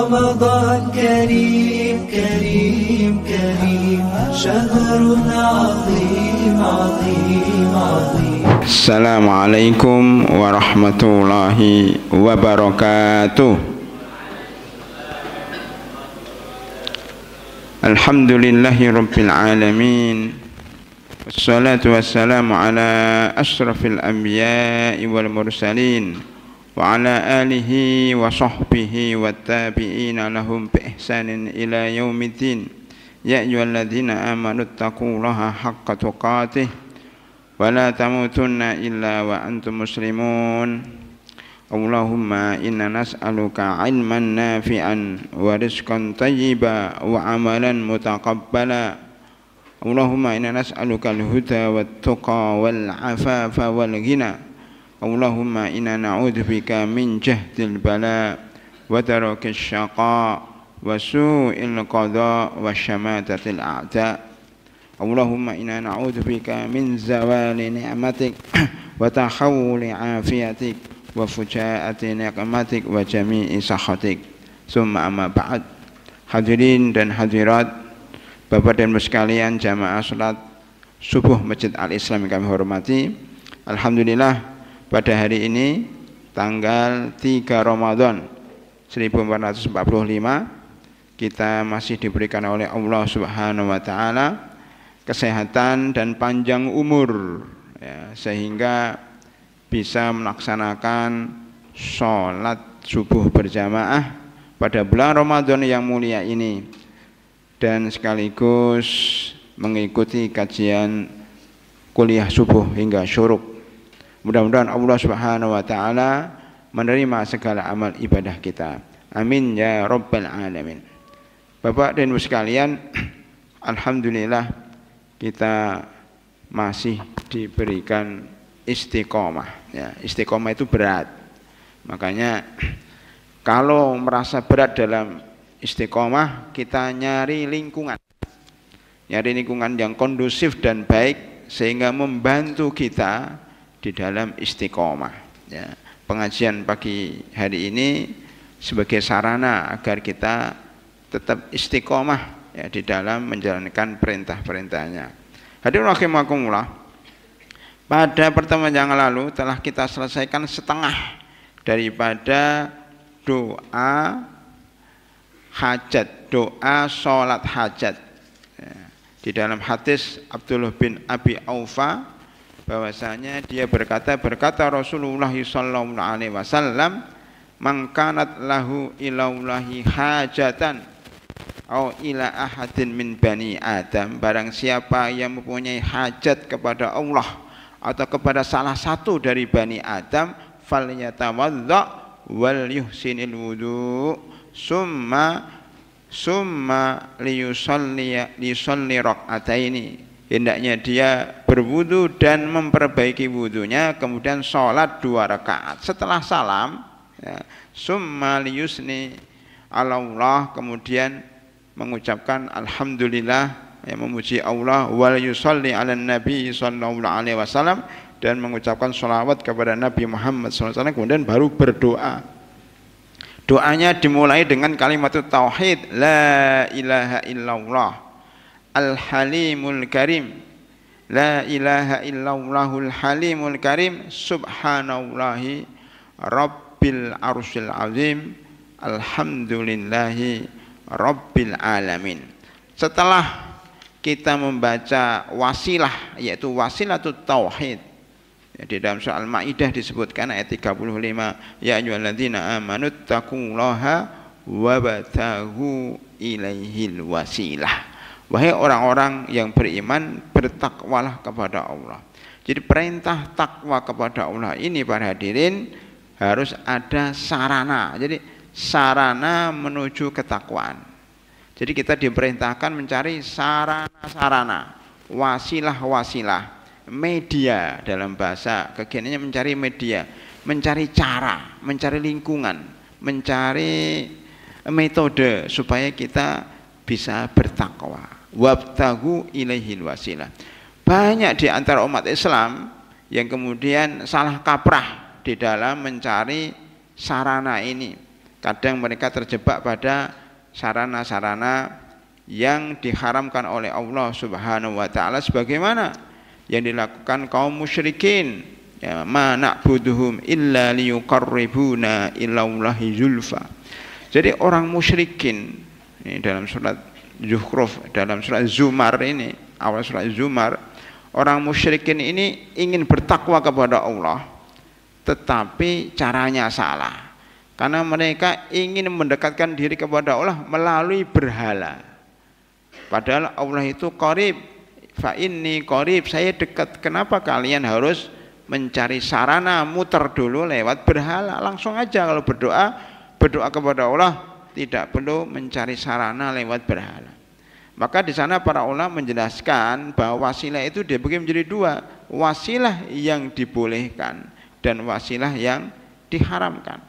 رمضان كريم كريم كريم شهر عظيم عظيم عظيم. السلام عليكم ورحمة الله وبركاته. الحمد لله رب العالمين، والصلاة والسلام على أشرف الأنبياء والمرسلين وعلى آله وصحبه والتابعين لهم بإحسان إلى يوم الدين. يا أيها الذين آمنوا اتقوا الله حق تقاته ولا تموتن إلا وأنتم مسلمون. اللهم إنا نسألك علما نافعا ورزقا طيبا وعملا متقبلا. اللهم إنا نسألك الهدى والتقى والعفاف والغنى. اللهم إنا نعوذ بك من جهد البلاء ودرك الشقاء وسوء القضاء وشماتة الأعداء. اللهم إنا نعوذ بك من زوال نعمتك وتحول عافيتك وفجاءة نقمتك وجميع سخطك. ثم أما بعد. Hadirin dan hadirat, Bapak dan Ibu sekalian, jamaah salat subuh Masjid Al-Islam yang kami hormati. Alhamdulillah, pada hari ini tanggal 3 Ramadan 1445 kita masih diberikan oleh Allah Subhanahu wa taala kesehatan dan panjang umur, ya, sehingga bisa melaksanakan sholat subuh berjamaah pada bulan Ramadan yang mulia ini, dan sekaligus mengikuti kajian kuliah subuh hingga syuruk. Mudah-mudahan Allah Subhanahu wa taala menerima segala amal ibadah kita. Amin ya rabbal alamin. Bapak dan Ibu sekalian, alhamdulillah kita masih diberikan istiqomah. Ya, istiqomah itu berat. Makanya kalau merasa berat dalam istiqomah, kita nyari lingkungan yang kondusif dan baik sehingga membantu kita di dalam istiqomah. Ya, pengajian pagi hari ini sebagai sarana agar kita tetap istiqomah, ya, di dalam menjalankan perintah-perintahnya. Hadirin rahimakumullah, pada pertemuan yang lalu telah kita selesaikan setengah daripada doa hajat, doa sholat hajat. Ya, di dalam hadis Abdullah bin Abi Aufa bahwasanya dia berkata Rasulullah sallallahu alaihi wasallam, man kanat lahu ilallahi hajatan au ila ahadin min bani Adam, barang siapa yang mempunyai hajat kepada Allah atau kepada salah satu dari bani Adam, falyatawadda wal yuhsinil wudu summa liyusalli rakaataini, hendaknya dia berwudu dan memperbaiki wudunya, kemudian sholat 2 rakaat. Setelah salam, ya, summa liyusni ala Allah, kemudian mengucapkan alhamdulillah, ya, memuji Allah, wal yusalli ala nabi sallallahu alaihi wasallam, dan mengucapkan sholawat kepada Nabi Muhammad SAW, kemudian baru berdoa. Doanya dimulai dengan kalimat tauhid, la ilaha illallah Al-Halimul Karim, la ilaha illallahul Halimul Karim, subhanallahi rabbil arsyil azim, alhamdulillahi rabbil alamin. Setelah kita membaca wasilah, yaitu wasilatut tauhid, ya, di dalam surah Al-Maidah disebutkan ayat 35, ya ayyuhalladzina amanu taqullaha wabtaghu ilaihil wasilah. Wahai orang-orang yang beriman, bertakwalah kepada Allah. Jadi perintah takwa kepada Allah ini, para hadirin, harus ada sarana. Jadi sarana menuju ketakwaan. Jadi kita diperintahkan mencari sarana-sarana, wasilah-wasilah, media, dalam bahasa kekiniannya mencari media, mencari cara, mencari lingkungan, mencari metode supaya kita bisa bertakwa. Wabtagu ilaihil wasilah. Banyak di antara umat Islam yang kemudian salah kaprah di dalam mencari sarana ini. Kadang mereka terjebak pada sarana-sarana yang diharamkan oleh Allah Subhanahu wa taala, sebagaimana yang dilakukan kaum musyrikin, ya, ma na'buduhum illa liyuqarribuna ilallahi zulfa. Jadi orang musyrikin ini dalam surat Zukhruf, dalam surat Zumar ini, awal surat Zumar, orang musyrikin ini ingin bertakwa kepada Allah, tetapi caranya salah. Karena mereka ingin mendekatkan diri kepada Allah melalui berhala. Padahal Allah itu qarib, fa inni qarib, saya dekat. Kenapa kalian harus mencari sarana muter dulu lewat berhala? Langsung aja kalau berdoa kepada Allah, tidak perlu mencari sarana lewat berhala. Maka di sana para ulama menjelaskan bahwa wasilah itu dibagi menjadi dua, wasilah yang dibolehkan dan wasilah yang diharamkan.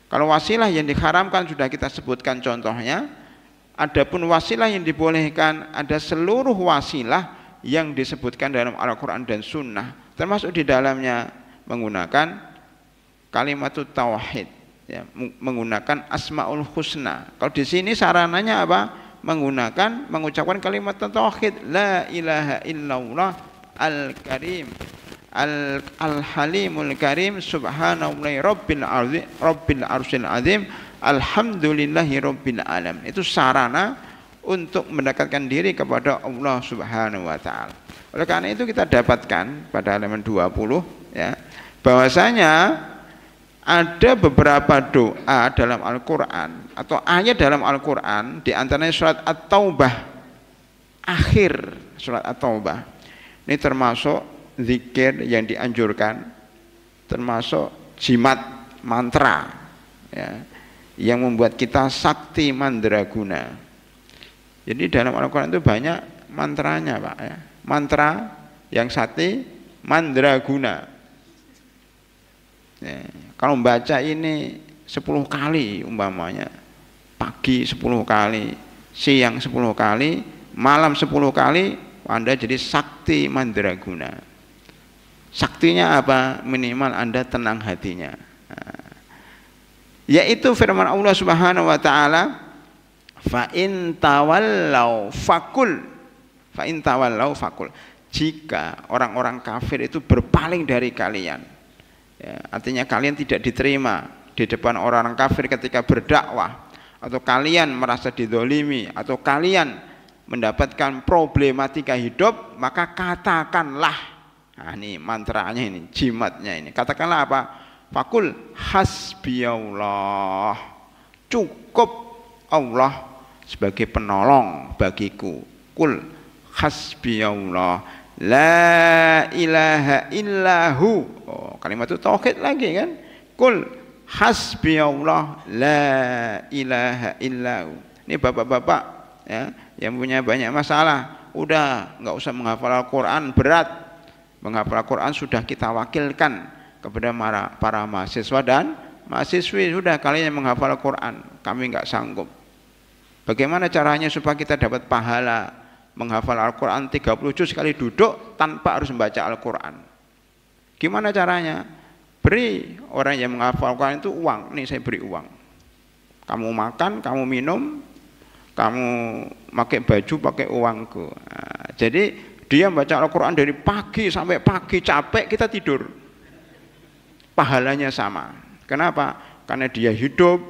Kalau wasilah yang diharamkan sudah kita sebutkan contohnya. Adapun wasilah yang dibolehkan, ada seluruh wasilah yang disebutkan dalam Al-Quran dan Sunnah, termasuk di dalamnya menggunakan kalimat tauhid, ya, menggunakan asmaul husna. Kalau di sini sarananya apa? Mengucapkan kalimat tauhid, la ilaha illallah al-karim al-halimul karim subhanallahi rabbil arsyil azim alhamdulillahi rabbil alamin. Itu sarana untuk mendekatkan diri kepada Allah Subhanahu wa taala. Oleh karena itu kita dapatkan pada halaman 20, ya, bahwasanya ada beberapa doa dalam Al-Qur'an atau ayat dalam Al-Qur'an, di antaranya surat At-Taubah, akhir surat At-Taubah. Ini termasuk zikir yang dianjurkan, termasuk jimat mantra, ya, yang membuat kita sakti mandraguna. Jadi dalam Al-Quran itu banyak mantranya, Pak, ya. Mantra yang sakti mandraguna, ya. Kalau membaca ini 10 kali umpamanya, pagi 10 kali, siang 10 kali, malam 10 kali, Anda jadi sakti mandraguna. Saktinya apa? Minimal Anda tenang hatinya. Yaitu firman Allah Subhanahu wa taala, fa in tawallau fakul, fa in tawallau fakul. Jika orang-orang kafir itu berpaling dari kalian, ya, artinya kalian tidak diterima di depan orang-orang kafir ketika berdakwah, atau kalian merasa didolimi, atau kalian mendapatkan problematika hidup, maka katakanlah, nah ini mantranya ini, jimatnya ini, katakanlah apa? Fakul hasbiyallah, cukup Allah sebagai penolong bagiku. Kul hasbiyallah la ilaha illahu. Oh, kalimat itu tauhid lagi kan? Kul hasbiyallah la ilaha illahu. Ini bapak-bapak, ya, yang punya banyak masalah, udah nggak usah menghafal Al-Quran, berat. Menghafal Al-Quran sudah kita wakilkan kepada para mahasiswa dan mahasiswi, sudah kalian yang menghafal Al-Quran, kami nggak sanggup. Bagaimana caranya supaya kita dapat pahala menghafal Al-Quran 30 juz sekali duduk tanpa harus membaca Al-Quran? Gimana caranya? Beri orang yang menghafal Al-Quran itu uang. Nih saya beri uang, kamu makan, kamu minum, kamu pakai baju, pakai uangku. Nah, jadi dia membaca Al-Quran dari pagi sampai pagi, capek, kita tidur, pahalanya sama. Kenapa? Karena dia hidup,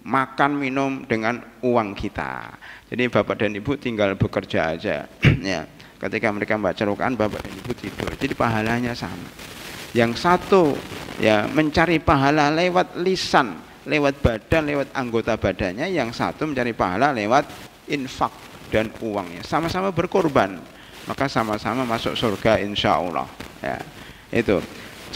makan, minum dengan uang kita. Jadi bapak dan ibu tinggal bekerja aja, ya. Ketika mereka membaca Al-Quran, bapak dan ibu tidur. Jadi pahalanya sama. Yang satu, ya, mencari pahala lewat lisan, lewat badan, lewat anggota badannya. Yang satu mencari pahala lewat infak dan uangnya. Sama-sama berkorban, maka sama-sama masuk surga insya Allah, ya. Itu.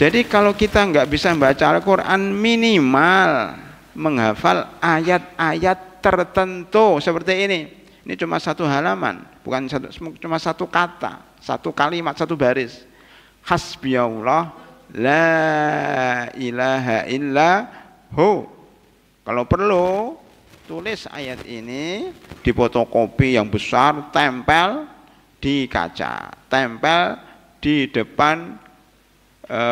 Jadi kalau kita nggak bisa membaca Al-Quran, minimal menghafal ayat-ayat tertentu seperti ini. Ini cuma satu halaman, bukan cuma satu kata, satu kalimat, satu baris. Hasbiyallah la ilaha illahu. Kalau perlu, tulis ayat ini di fotokopi yang besar, tempel di kaca, tempel di depan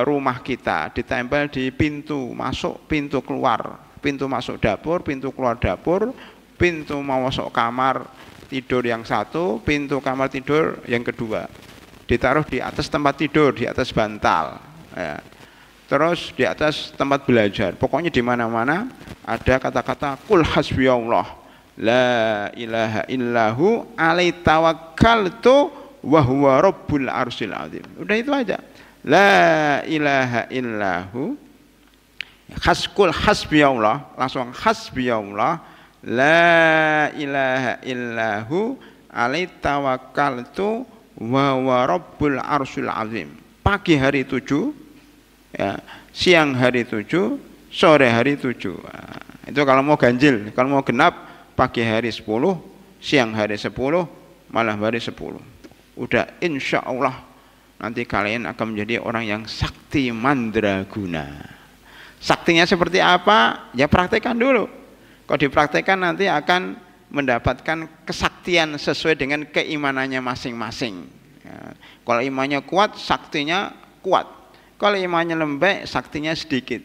rumah kita, ditempel di pintu masuk, pintu keluar pintu masuk dapur, pintu keluar dapur, pintu mau masuk kamar tidur yang satu, pintu kamar tidur yang kedua. Ditaruh di atas tempat tidur, di atas bantal. Ya. Terus di atas tempat belajar. Pokoknya di mana-mana ada kata-kata Qul hasbiyallah la ilaha illahu alaihi tawakkaltu wa huwa rabbul arsyil azim. Udah itu aja. La ilaha illahu Qul hasbiyallah, langsung hasbiyallah la ilaha illahu alaihi tawakkaltu wa huwa rabbul arsyil azim. Pagi hari 7, ya, siang hari 7, sore hari 7. Nah, itu kalau mau ganjil. Kalau mau genap, pagi hari 10, siang hari 10, malam hari 10. Udah insya Allah nanti kalian akan menjadi orang yang sakti mandraguna. Saktinya seperti apa? Ya praktekkan dulu. Kalau dipraktekkan nanti akan mendapatkan kesaktian sesuai dengan keimanannya masing-masing. Ya. Kalau imannya kuat, saktinya kuat. Kalau imannya lembek, saktinya sedikit.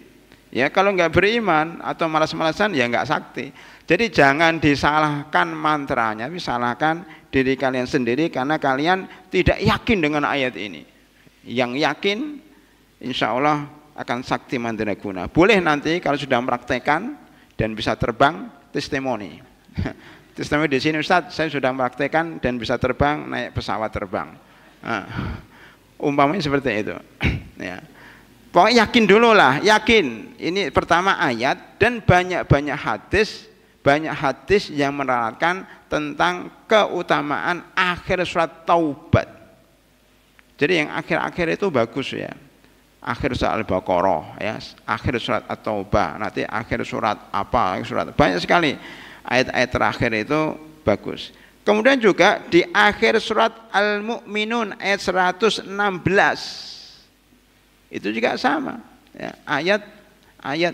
Ya kalau nggak beriman atau malas-malasan ya nggak sakti. Jadi jangan disalahkan mantranya, tapi salahkan diri kalian sendiri karena kalian tidak yakin dengan ayat ini. Yang yakin, insya Allah akan sakti mandraguna. Boleh nanti kalau sudah mempraktekkan dan bisa terbang, testimoni. Testimoni di sini Ustadz, saya sudah mempraktekkan dan bisa terbang, naik pesawat terbang. Nah, umpamanya seperti itu. Ya. Pokoknya yakin dulu lah, yakin. Ini pertama ayat dan banyak hadis yang menerangkan tentang keutamaan akhir surat Taubat. Jadi yang akhir-akhir itu bagus ya. Akhir surat Al-Baqarah ya, akhir surat At-Taubah, nanti akhir surat apa, surat banyak sekali ayat-ayat terakhir itu bagus. Kemudian juga di akhir surat Al-Mu'minun ayat 116 itu juga sama ya, ayat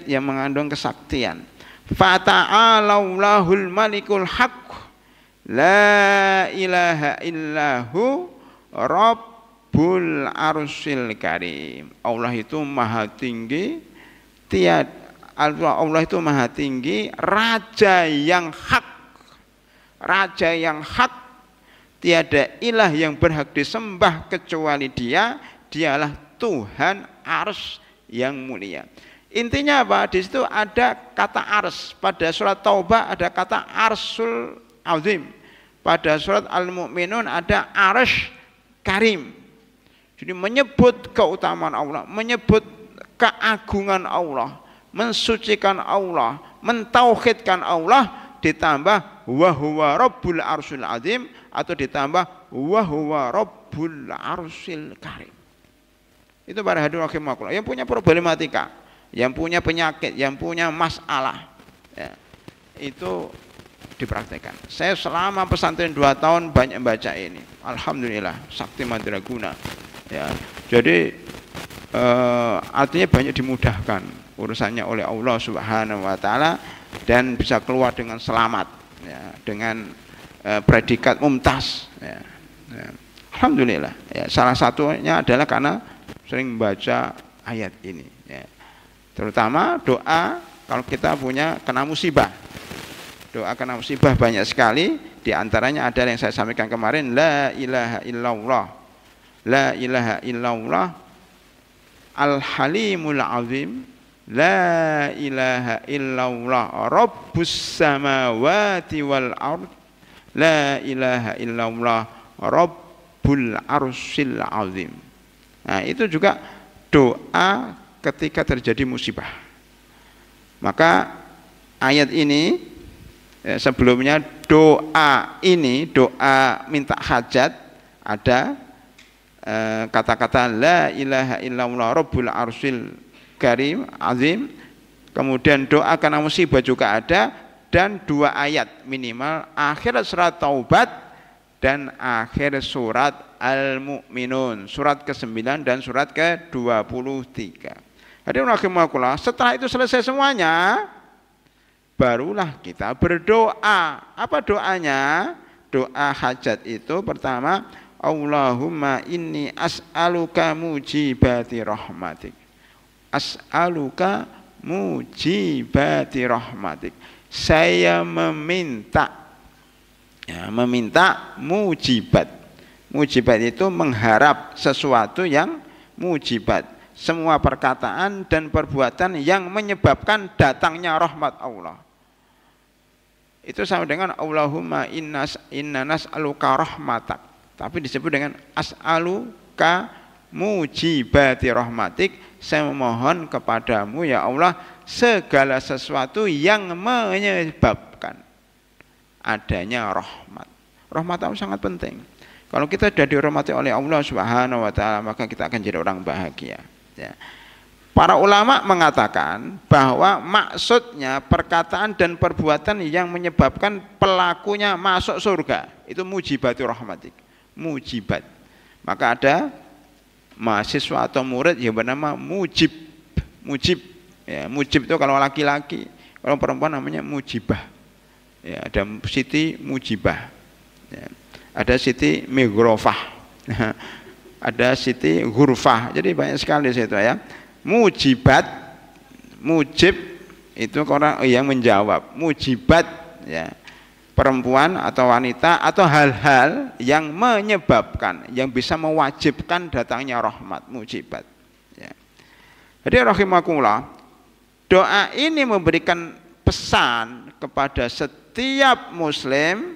yang mengandung kesaktian. Fata'alallahul malikul haqq la ilaha illahu rabbul arsyil karim. Allah itu maha tinggi, Allah itu maha tinggi, raja yang hak. Raja yang hak, tiada ilah yang berhak disembah kecuali Dia, Dialah Tuhan arsy yang mulia. Intinya apa? Di situ ada kata ars. Pada surat Taubah ada kata arsul azim. Pada surat Al-Mu'minun ada arsy karim. Jadi menyebut keutamaan Allah, menyebut keagungan Allah, mensucikan Allah, mentauhidkan Allah, ditambah wa huwa rabbul arsyil azim atau ditambah wa huwa rabbul arsyil karim. Itu para hadirin rahimakumullah yang punya problematika, yang punya penyakit, yang punya masalah ya, itu dipraktekkan. Saya selama pesantren 2 tahun banyak baca ini. Alhamdulillah, sakti mandraguna. Ya, jadi artinya banyak dimudahkan urusannya oleh Allah Subhanahu wa taala dan bisa keluar dengan selamat ya, dengan predikat mumtaz ya. Ya. Alhamdulillah ya, salah satunya adalah karena sering membaca ayat ini ya. Terutama doa kalau kita punya kena musibah. Doa kena musibah banyak sekali, di antaranya ada yang saya sampaikan kemarin, la ilaha illallah. La ilaha illallah al-halimul azim, la ilaha illallah rabbus samawati wal ard, la ilaha illallah rabbul arsyil azim. Nah, itu juga doa ketika terjadi musibah. Maka ayat ini sebelumnya doa ini, doa minta hajat ada kata-kata la ilaha illallah rabbul arsyil karim azim. Kemudian doa karena musibah juga ada, dan 2 ayat minimal akhir surat Taubat dan akhir surat Al-Mu'minun, surat ke-9 dan surat ke-23. Hadirin rahimakumullah, setelah itu selesai semuanya, barulah kita berdoa. Apa doanya? Doa hajat itu pertama, Allahumma inni as'aluka mujibati rahmatik, as'aluka mujibati rahmatik. Saya meminta, ya, meminta mujibat. Mujibat itu mengharap sesuatu yang mujibat, semua perkataan dan perbuatan yang menyebabkan datangnya rahmat Allah. Itu sama dengan Allahumma inna nas'aluka rahmatak, tapi disebut dengan as'aluka mujibati rahmatik. Saya memohon kepadamu ya Allah segala sesuatu yang menyebabkan adanya rahmat. Rahmat Allah sangat penting. Kalau kita sudah dirahmati oleh Allah Subhanahu wa taala, maka kita akan jadi orang bahagia, ya. Para ulama mengatakan bahwa maksudnya perkataan dan perbuatan yang menyebabkan pelakunya masuk surga itu mujibati rahmatik, mujibat. Maka ada mahasiswa atau murid yang bernama mujib. Ya, mujib itu kalau laki-laki, kalau perempuan namanya mujibah. Ya, ada Siti Mujibah. Ya. Ada Siti Migrofah, ada Siti Ghurfah, jadi banyak sekali di situ ya. Mujibat, mujib itu orang yang menjawab, mujibat ya, perempuan atau wanita atau hal-hal yang menyebabkan, yang bisa mewajibkan datangnya rahmat, mujibat ya. Jadi rahimakumullah, doa ini memberikan pesan kepada setiap muslim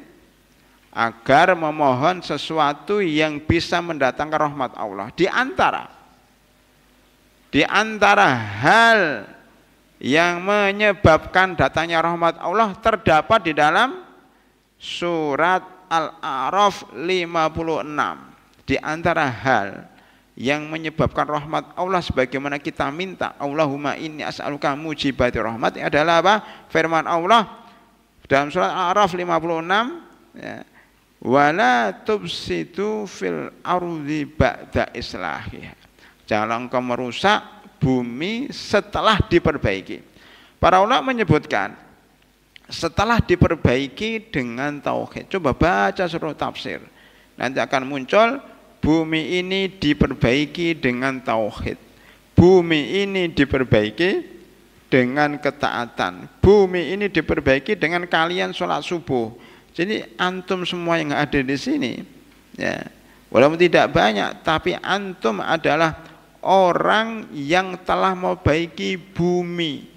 agar memohon sesuatu yang bisa mendatangkan rahmat Allah. Di antara hal yang menyebabkan datangnya rahmat Allah terdapat di dalam surat Al-A'raf 56. Di antara hal yang menyebabkan rahmat Allah sebagaimana kita minta, Allahumma inni as'aluka mujibati rahmat, adalah apa? Firman Allah dalam surat Al-A'raf 56 ya. Wala tubsitu fil ardi ba'da islahiha. Jangan engkau merusak bumi setelah diperbaiki. Para ulama menyebutkan setelah diperbaiki dengan tauhid. Coba baca seluruh tafsir. Nanti akan muncul bumi ini diperbaiki dengan tauhid. Bumi ini diperbaiki dengan ketaatan. Bumi ini diperbaiki dengan kalian sholat subuh. Jadi antum semua yang ada di sini, ya, walaupun tidak banyak, tapi antum adalah orang yang telah memperbaiki bumi.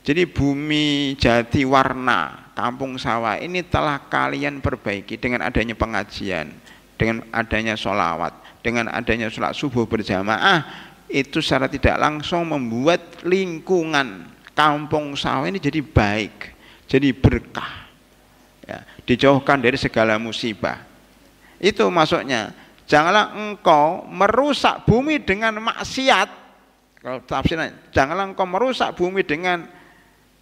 Jadi bumi Jatiwarna, Kampung Sawah ini telah kalian perbaiki dengan adanya pengajian, dengan adanya sholawat, dengan adanya sholat subuh berjamaah. Itu secara tidak langsung membuat lingkungan Kampung Sawah ini jadi baik, jadi berkah. Ya, dijauhkan dari segala musibah. Itu maksudnya. Janganlah engkau merusak bumi dengan maksiat. Kalau tafsirnya, janganlah engkau merusak bumi dengan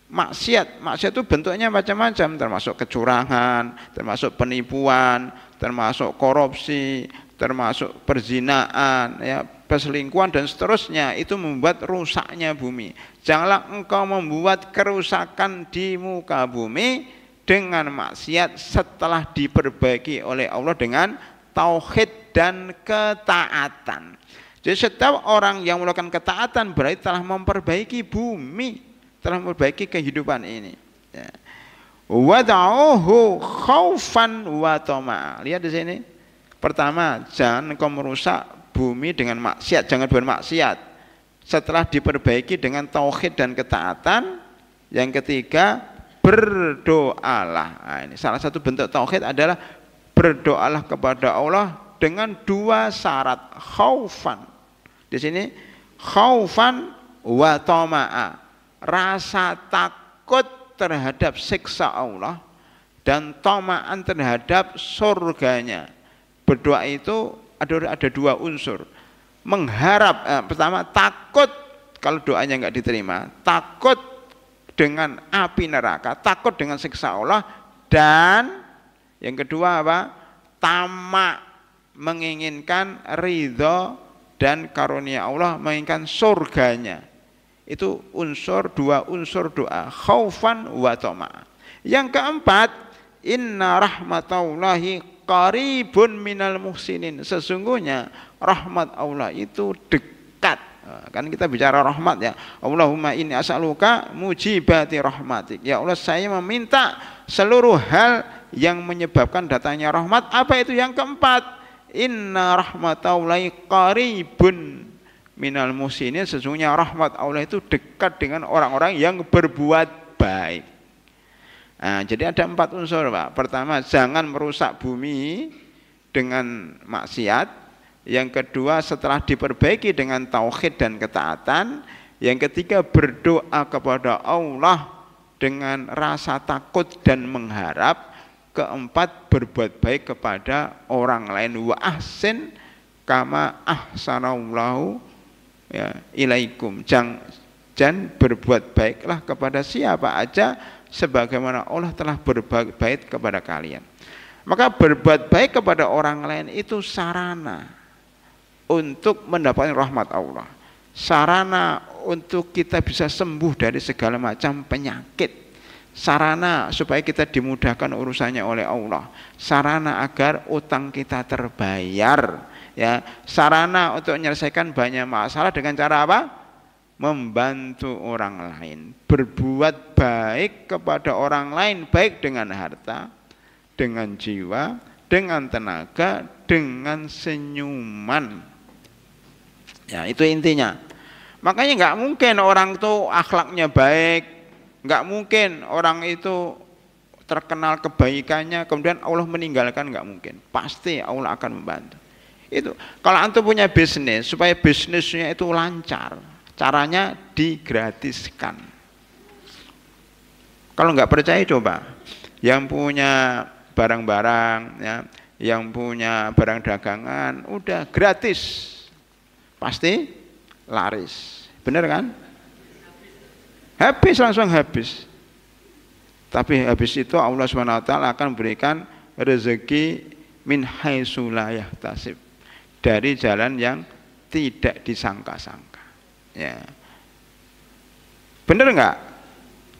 maksiat. Maksiat itu bentuknya macam-macam, termasuk kecurangan, termasuk penipuan, termasuk korupsi, termasuk perzinaan, ya, perselingkuhan dan seterusnya. Itu membuat rusaknya bumi. Janganlah engkau membuat kerusakan di muka bumi dengan maksiat setelah diperbaiki oleh Allah dengan tauhid dan ketaatan. Jadi setiap orang yang melakukan ketaatan berarti telah memperbaiki bumi, telah memperbaiki kehidupan ini. Wad'uhu khaufan wa tama'a. Lihat di sini. Pertama, jangan engkau merusak bumi dengan maksiat, jangan bermaksiat. Setelah diperbaiki dengan tauhid dan ketaatan. Yang ketiga, berdoalah. Nah, ini salah satu bentuk tauhid adalah berdoalah kepada Allah dengan dua syarat, khaufan. Di sini khaufan wa tama'a, rasa takut terhadap siksa Allah dan tama'an terhadap surganya. Berdoa itu ada dua unsur. Mengharap, pertama takut kalau doanya enggak diterima, takut dengan api neraka, takut dengan siksa Allah, dan yang kedua apa? Tamak, menginginkan ridho dan karunia Allah, menginginkan surganya. Itu dua unsur doa, khaufan wa tama'. Yang keempat, inna rahmatallahi qaribun minal muhsinin. Sesungguhnya rahmat Allah itu dekat Kan kita bicara rahmat ya. Allahumma inni as'aluka mujibati rahmatik. Ya Allah, saya meminta seluruh hal yang menyebabkan datangnya rahmat. Apa itu yang keempat? Inna rahmatallahi qaribun minal muhsinin. Sesungguhnya rahmat Allah itu dekat dengan orang-orang yang berbuat baik. Nah, jadi ada 4 unsur, Pak. Pertama, jangan merusak bumi dengan maksiat. Yang kedua, setelah diperbaiki dengan tauhid dan ketaatan. Yang ketiga, berdoa kepada Allah dengan rasa takut dan mengharap. Keempat, berbuat baik kepada orang lain. Wa ahsin kama ahsanallahu ya, ilaikum. Jangan berbuat baiklah kepada siapa aja sebagaimana Allah telah berbuat baik kepada kalian. Maka berbuat baik kepada orang lain itu sarana untuk mendapatkan rahmat Allah, sarana untuk kita bisa sembuh dari segala macam penyakit, sarana supaya kita dimudahkan urusannya oleh Allah, sarana agar utang kita terbayar, ya, sarana untuk menyelesaikan banyak masalah dengan cara apa? Membantu orang lain, berbuat baik kepada orang lain, baik dengan harta, dengan jiwa, dengan tenaga, dengan senyuman. Ya, itu intinya. Makanya nggak mungkin orang itu akhlaknya baik, nggak mungkin orang itu terkenal kebaikannya kemudian Allah meninggalkan, nggak mungkin. Pasti Allah akan membantu. Itu kalau antum punya bisnis, supaya bisnisnya itu lancar, caranya digratiskan. Kalau nggak percaya coba, yang punya barang-barang, ya, yang punya barang dagangan, udah gratis. Pasti laris, bener kan? Habis, langsung habis. Tapi habis itu Allah SWT akan berikan rezeki min haitsu la yahtasib, dari jalan yang tidak disangka-sangka. Ya, bener nggak?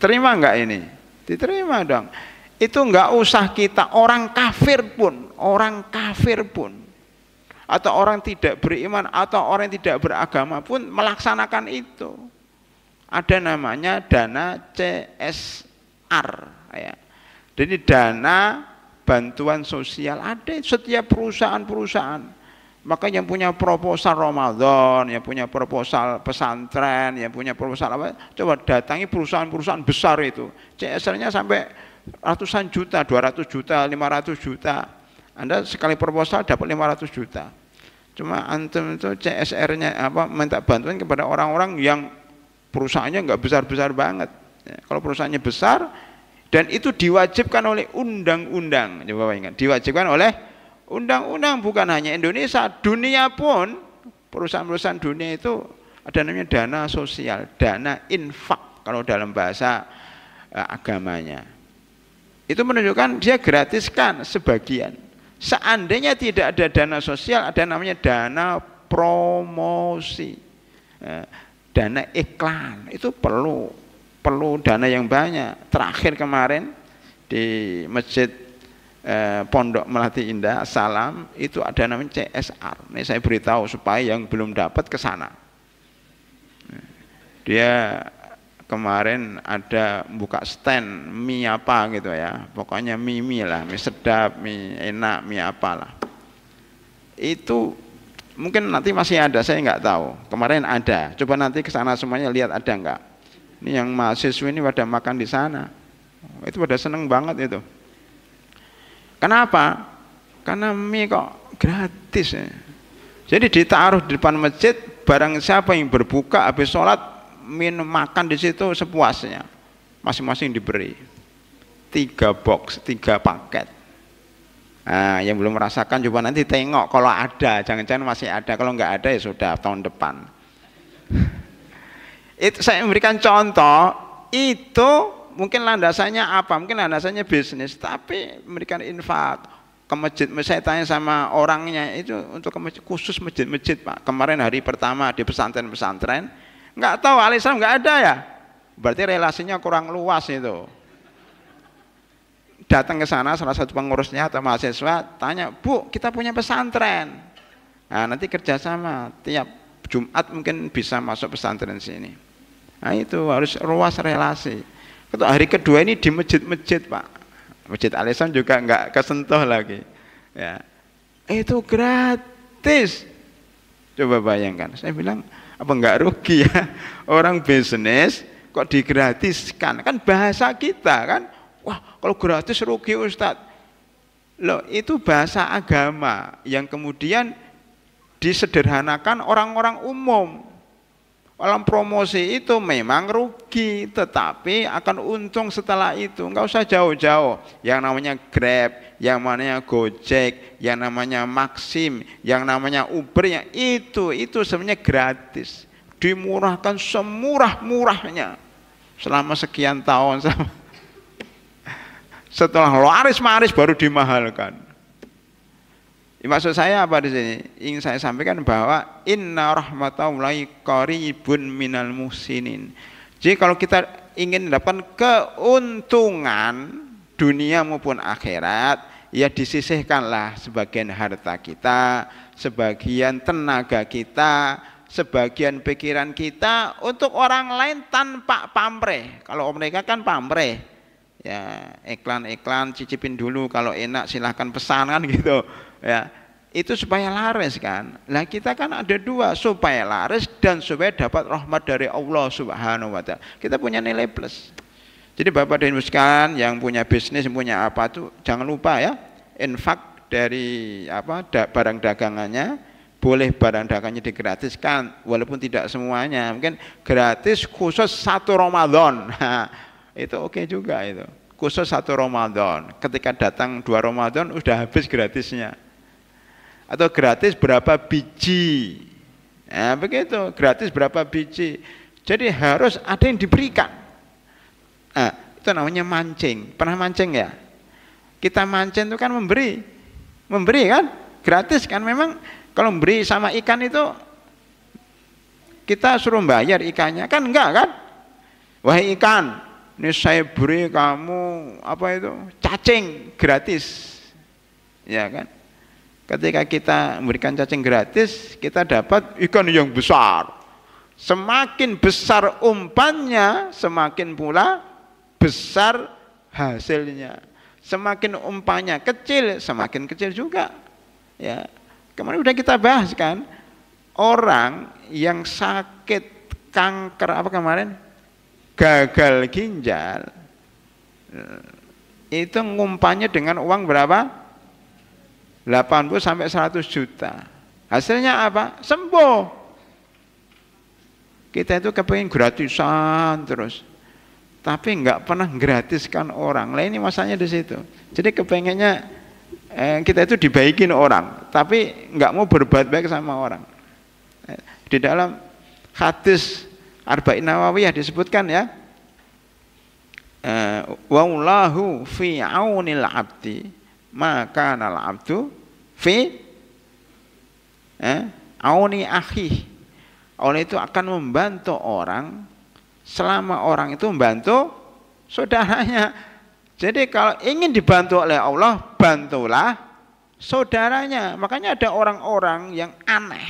Terima nggak ini? Diterima dong. Itu nggak usah kita orang kafir pun, atau orang tidak beriman atau orang yang tidak beragama pun melaksanakan itu. Ada namanya dana CSR, ya. Jadi dana bantuan sosial ada setiap perusahaan. Maka yang punya proposal Ramadan, yang punya proposal pesantren, yang punya proposal apa, coba datangi perusahaan-perusahaan besar itu. CSR-nya sampai ratusan juta, 200 juta, 500 juta. Anda sekali proposal dapat 500 juta. Cuma antum itu CSR-nya apa, minta bantuan kepada orang-orang yang perusahaannya nggak besar-besar banget. Ya, kalau perusahaannya besar dan itu diwajibkan oleh undang-undang. Coba ingat, diwajibkan oleh undang-undang, bukan hanya Indonesia, dunia pun, perusahaan-perusahaan dunia itu ada namanya dana sosial, dana infak kalau dalam bahasa agamanya. Itu menunjukkan dia gratiskan sebagian. Seandainya tidak ada dana sosial, ada namanya dana promosi, dana iklan. Itu perlu dana yang banyak. Terakhir kemarin di masjid Pondok Melati Indah Salam itu ada namanya CSR. Ini saya beritahu supaya yang belum dapat ke sana. Dia kemarin ada buka stand mie apa gitu ya, pokoknya mie lah, mie sedap, mie enak, mie apalah. Itu mungkin nanti masih ada, saya nggak tahu. Kemarin ada, coba nanti ke sana semuanya lihat ada nggak. Ini yang mahasiswa ini pada makan di sana, itu pada seneng banget itu. Kenapa? Karena mie kok gratis ya. Jadi ditaruh di depan masjid, barang siapa yang berbuka habis sholat minum makan di situ sepuasnya, masing-masing diberi 3 box, 3 paket. Nah, yang belum merasakan coba nanti tengok kalau ada, jangan-jangan masih ada, kalau nggak ada ya sudah tahun depan. Itu saya memberikan contoh, itu mungkin landasannya apa? Mungkin landasannya bisnis, tapi memberikan infak ke masjid. Saya tanya sama orangnya itu untuk ke masjid, khusus masjid-masjid Pak. Kemarin hari pertama di pesantren-pesantren, nggak tahu alisan nggak ada ya, berarti relasinya kurang luas itu. Datang ke sana salah satu pengurusnya atau mahasiswa tanya, Bu, kita punya pesantren, nah nanti kerjasama tiap Jumat mungkin bisa masuk pesantren sini. Nah itu harus ruas relasi. Untuk hari kedua ini di masjid-masjid Pak, Masjid Al-Ihsan juga nggak kesentuh lagi. Ya, itu gratis. Coba bayangkan, saya bilang apa nggak rugi ya orang bisnis kok digratiskan? Kan bahasa kita kan, wah kalau gratis rugi Ustadz. Loh itu bahasa agama yang kemudian disederhanakan orang-orang umum. Dalam promosi itu memang rugi, tetapi akan untung setelah itu. Enggak usah jauh-jauh. Yang namanya Grab, yang namanya Gojek, yang namanya Maxim, yang namanya Uber, yang itu sebenarnya gratis. Dimurahkan semurah-murahnya selama sekian tahun. Setelah laris-maris baru dimahalkan. Maksud saya apa di sini? Ingin saya sampaikan bahwa inna rahmatallahi qaribun minal muhsinin. Jadi kalau kita ingin mendapatkan keuntungan dunia maupun akhirat, ya disisihkanlah sebagian harta kita, sebagian tenaga kita, sebagian pikiran kita untuk orang lain tanpa pamrih. Kalau mereka kan pamrih, ya iklan-iklan cicipin dulu, kalau enak silahkan pesan kan gitu. Ya, itu supaya laris kan. Nah kita kan ada dua, supaya laris dan supaya dapat rahmat dari Allah Subhanahu wa ta'ala. Kita punya nilai plus. Jadi Bapak dan Ibu sekalian yang punya bisnis, yang punya apa tuh jangan lupa ya, infak dari barang dagangannya, boleh barang dagangannya digratiskan walaupun tidak semuanya. Mungkin gratis khusus 1 Ramadan. Nah, itu oke juga itu. Khusus 1 Ramadan. Ketika datang 2 Ramadan udah habis gratisnya. Atau gratis berapa biji, nah begitu, gratis berapa biji. Jadi harus ada yang diberikan. Nah, itu namanya mancing. Pernah mancing ya? Kita mancing itu kan memberi kan, gratis kan. Memang kalau memberi sama ikan itu kita suruh bayar ikannya kan, enggak kan? Wahai ikan, ini saya beri kamu apa itu, cacing gratis, ya kan? Ketika kita memberikan cacing gratis, kita dapat ikan yang besar. Semakin besar umpannya, semakin pula besar hasilnya. Semakin umpannya kecil, semakin kecil juga. Ya, kemarin udah kita bahas kan, orang yang sakit kanker apa kemarin, gagal ginjal, itu ngumpannya dengan uang berapa? 80 sampai 100 juta. Hasilnya apa? Sembuh. Kita itu kepengen gratisan terus, tapi nggak pernah gratiskan orang. Lah ini masanya di situ. Jadi kepengennya kita itu dibaikin orang, tapi nggak mau berbuat baik sama orang. Di dalam hadis Arba'in Nawawiyah disebutkan ya, wallahu fi aunil abdi maka nal abdu fi auni akhi. Oleh itu akan membantu orang selama orang itu membantu saudaranya. Jadi kalau ingin dibantu oleh Allah, bantulah saudaranya. Makanya ada orang-orang yang aneh,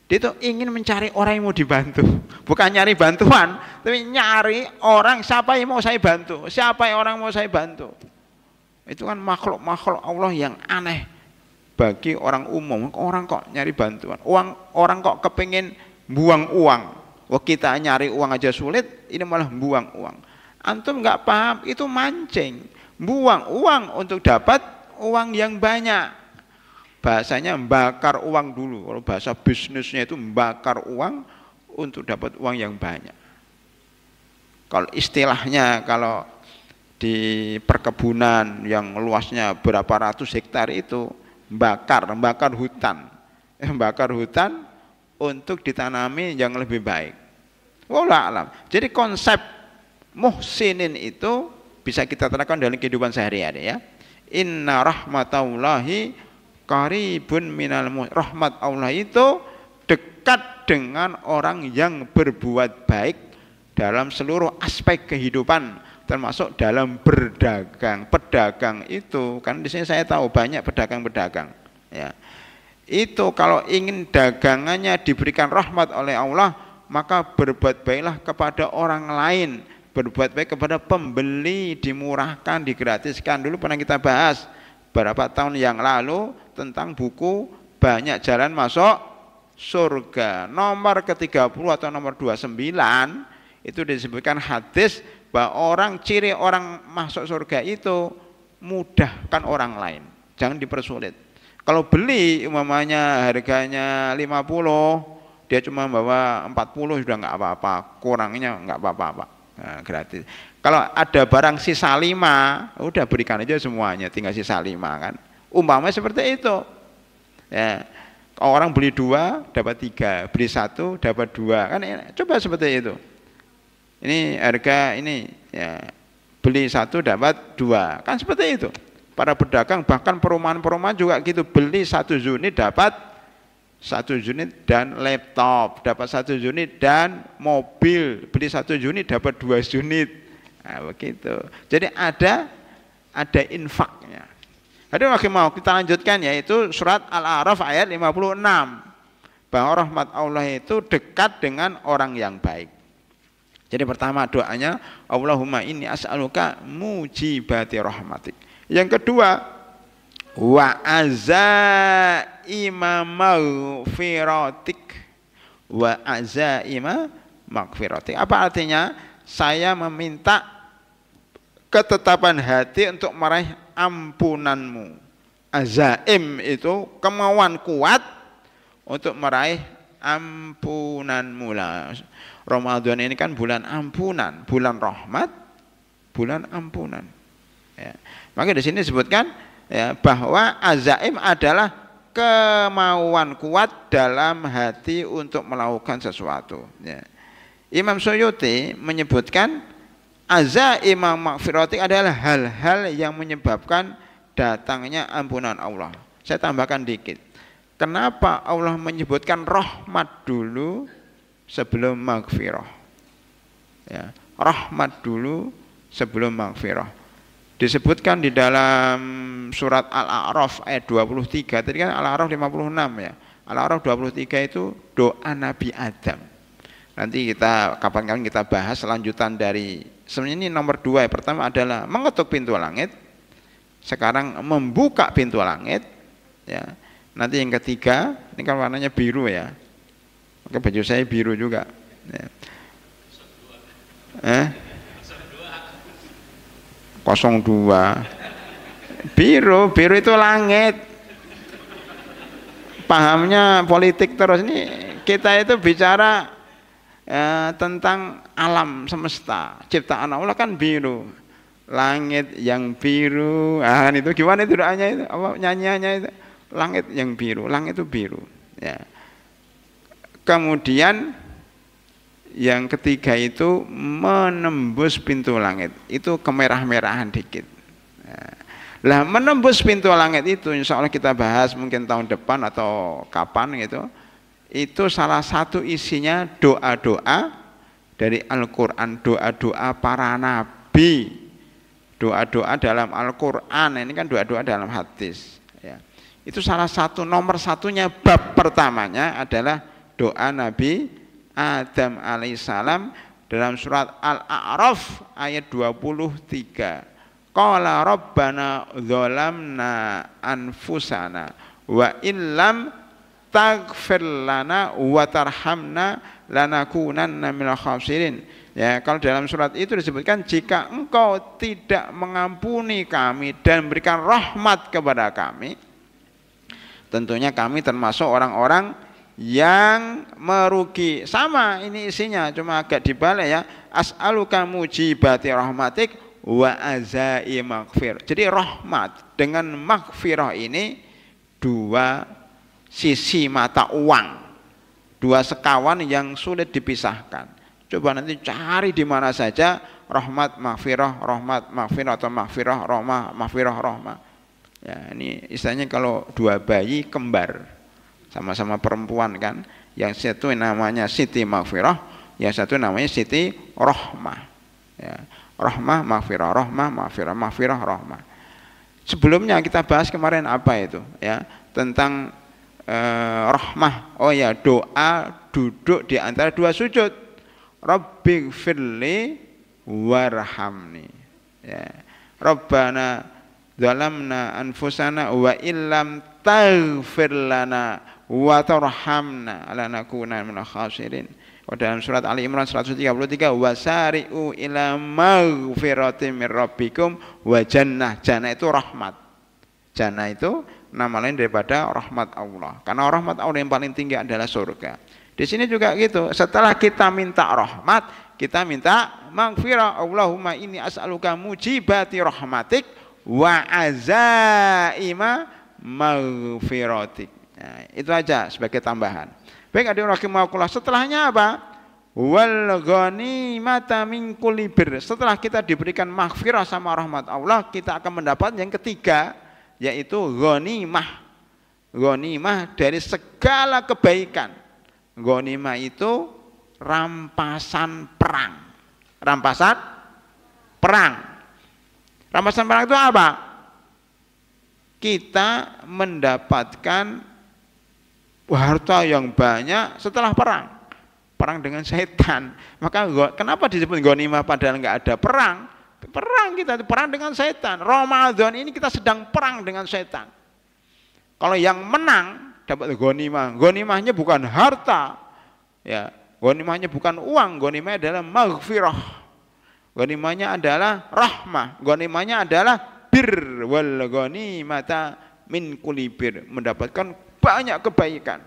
dia itu ingin mencari orang yang mau dibantu, bukan nyari bantuan, tapi nyari orang siapa yang mau saya bantu, siapa yang orang mau saya bantu. Itu kan makhluk-makhluk Allah yang aneh bagi orang umum. Orang kok nyari bantuan, orang kok kepingin buang uang. Wah kita nyari uang aja sulit, ini malah buang uang. Antum nggak paham, itu mancing, buang uang untuk dapat uang yang banyak. Bahasanya membakar uang dulu. Kalau bahasa bisnisnya itu membakar uang untuk dapat uang yang banyak. Kalau istilahnya, kalau di perkebunan yang luasnya berapa ratus hektar itu membakar hutan untuk ditanami yang lebih baik. Wallahu alam. Jadi konsep muhsinin itu bisa kita terapkan dalam kehidupan sehari-hari ya. Inna rahmatallahi qaribun minal muhsinin. Rahmat Allah itu dekat dengan orang yang berbuat baik dalam seluruh aspek kehidupan, termasuk dalam berdagang. Pedagang itu kan di sini saya tahu banyak pedagang-pedagang ya. itu kalau ingin dagangannya diberikan rahmat oleh Allah, maka berbuat baiklah kepada orang lain, berbuat baik kepada pembeli, dimurahkan, digratiskan. Dulu pernah kita bahas beberapa tahun yang lalu tentang buku Banyak Jalan Masuk Surga, nomor ke-30 atau nomor 29, itu disebutkan hadis bahwa ciri orang masuk surga itu mudahkan orang lain, jangan dipersulit. Kalau beli umpamanya harganya 50, dia cuma bawa 40 sudah nggak apa-apa, kurangnya nggak apa-apa, nah, gratis. Kalau ada barang sisa 5, udah berikan aja semuanya, tinggal sisa 5 kan. Umpamanya seperti itu. Ya, orang beli 2 dapat 3, beli 1 dapat 2 kan, coba seperti itu. Ini harga ini ya, beli 1 dapat 2 kan seperti itu. Para pedagang bahkan perumahan-perumahan juga gitu, beli 1 unit dapat 1 unit dan laptop, dapat 1 unit dan mobil, beli 1 unit dapat 2 unit. Nah, begitu. Jadi ada infaknya. Jadi mau kita lanjutkan, yaitu surat Al-A'raf ayat 56, bahwa rahmat Allah itu dekat dengan orang yang baik. Jadi pertama doanya, Allahumma inni as'aluka mujibati rahmatik. Yang kedua, wa azaima maghfiratik, wa azaima maghfiratik. Apa artinya? Saya meminta ketetapan hati untuk meraih ampunanmu. Azaim itu kemauan kuat untuk meraih ampunanmu lah. Ramadan ini kan bulan ampunan, bulan rahmat, bulan ampunan. Ya. Maka di sini disebutkan ya, bahwa azaim adalah kemauan kuat dalam hati untuk melakukan sesuatu. Ya. Imam Suyuti menyebutkan azaim maghfiratik adalah hal-hal yang menyebabkan datangnya ampunan Allah. Saya tambahkan dikit. Kenapa Allah menyebutkan rahmat dulu sebelum maghfirah? Ya, rahmat dulu sebelum maghfirah. Disebutkan di dalam surat Al-A'raf ayat 23. Tadi kan Al-A'raf 56 ya. Al-A'raf 23 itu doa Nabi Adam. Nanti kita kapan-kapan kita bahas lanjutan dari, sebenarnya ini nomor 2 ya. Pertama adalah mengetuk pintu langit. Sekarang membuka pintu langit ya. Nanti yang ketiga, ini kan warnanya biru ya. Maka baju saya biru juga ya. 02 biru itu langit. Pahamnya politik terus. Ini kita itu bicara tentang alam semesta, ciptaan Allah kan biru, langit yang biru. Itu gimana itu doanya itu, apa nyanyiannya itu, langit yang biru, langit itu biru ya. Kemudian yang ketiga itu menembus pintu langit, itu kemerah-merahan dikit. Lah menembus pintu langit itu insya Allah kita bahas mungkin tahun depan atau kapan gitu. Itu salah satu isinya doa-doa dari Al-Quran, doa-doa para nabi, doa-doa dalam Al-Quran. Ini kan doa-doa dalam hadis ya. Itu salah satu, nomor satunya, bab pertamanya adalah doa Nabi Adam alaihissalam dalam surat Al-A'raf ayat 23. Qala rabbana dzalamna anfusana wa illam taghfir lana wa tarhamna lanakunanna minal khasirin. Ya, kalau dalam surat itu disebutkan jika engkau tidak mengampuni kami dan memberikan rahmat kepada kami, tentunya kami termasuk orang-orang yang merugi. Sama ini isinya, cuma agak dibalik ya. As'aluka mujibati rahmatik wa azai maghfir. Jadi rahmat dengan maghfirah ini dua sisi mata uang, dua sekawan yang sulit dipisahkan. Coba nanti cari di mana saja rahmat maghfirah atau maghfirah rahmah, maghfirah rahmah. Ya, ini istilahnya kalau dua bayi kembar sama-sama perempuan kan, yang satu namanya Siti Maghfirah, yang satu namanya Siti Rahmah ya. Rahmah maghfirah, rahmah maghfirah, maghfirah rahmah. Sebelumnya kita bahas kemarin apa itu ya, tentang rahmah. Oh ya, doa duduk di antara dua sujud. Rabbighfirli warhamni. Ya. Rabbana zalamna anfusana wa illam taghfir lana wa tarhamna lanakunanna minal khasirin. Dalam surat Ali Imran 133, wasari'u ila maghfiratin mir rabbikum wa jannah. Jannah itu rahmat. Jannah itu nama lain daripada rahmat Allah. Karena rahmat Allah yang paling tinggi adalah surga. Di sini juga gitu. Setelah kita minta rahmat, kita minta maghfirah. Allahumma inni as'aluka mujibati rahmatik wa azaima maghfiratik. Nah, itu aja sebagai tambahan. Baik, hadirin rahimakumullah. Setelahnya apa? Wal ghanimata min kulli bir. Setelah kita diberikan maghfirah sama rahmat Allah, kita akan mendapat yang ketiga, yaitu ghanimah. Ghanimah dari segala kebaikan. Ghanimah itu rampasan perang. Rampasan perang. Rampasan perang itu apa? Kita mendapatkan harta yang banyak setelah perang dengan setan. Maka kenapa disebut ghanimah padahal nggak ada perang? Perang kita, perang dengan setan. Ramadan ini kita sedang perang dengan setan. Kalau yang menang dapat ghanimah. Ghanimahnya bukan harta, ya. Ghanimahnya bukan uang. Ghanimahnya adalah maghfirah. Ghanimahnya adalah rahmah. Ghanimahnya adalah bir wal ghanimata min kulli bir, mendapatkan banyak kebaikan.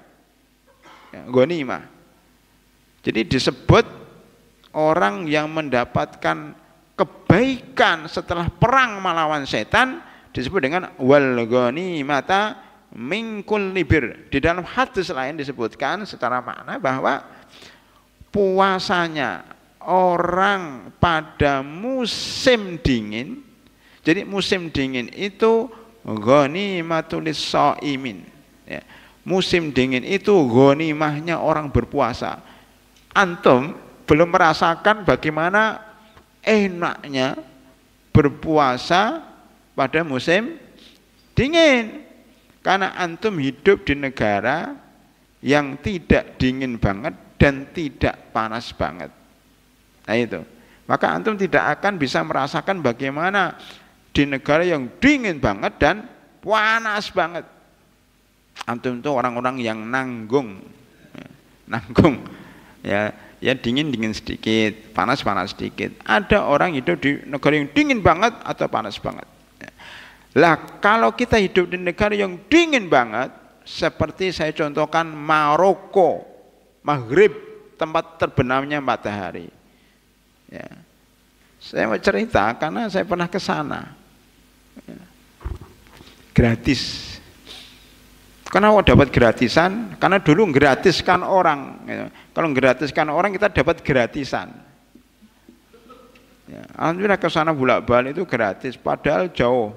Ya, ghanimah. Jadi disebut orang yang mendapatkan kebaikan setelah perang melawan setan disebut dengan wal ghanimata min kulli bir. Di dalam hadis lain disebutkan secara makna bahwa puasanya orang pada musim dingin. Jadi musim dingin itu ghanimatul shaimin. Ya. Musim dingin itu ghanimahnya orang berpuasa. Antum belum merasakan bagaimana enaknya berpuasa pada musim dingin, karena antum hidup di negara yang tidak dingin banget dan tidak panas banget. Nah itu, maka antum tidak akan bisa merasakan bagaimana di negara yang dingin banget dan panas banget. Antum itu orang-orang yang nanggung, ya dingin sedikit, panas sedikit. Ada orang hidup di negara yang dingin banget atau panas banget. Lah kalau kita hidup di negara yang dingin banget, seperti saya contohkan Maroko, Maghrib, tempat terbenamnya matahari. Ya. Saya mau cerita karena saya pernah ke sana, ya. Gratis. Kenapa dapat gratisan? Karena dulu gratiskan orang. Ya. Kalau gratiskan orang kita dapat gratisan. Ya. Alhamdulillah ke sana bolak-balik itu gratis, padahal jauh.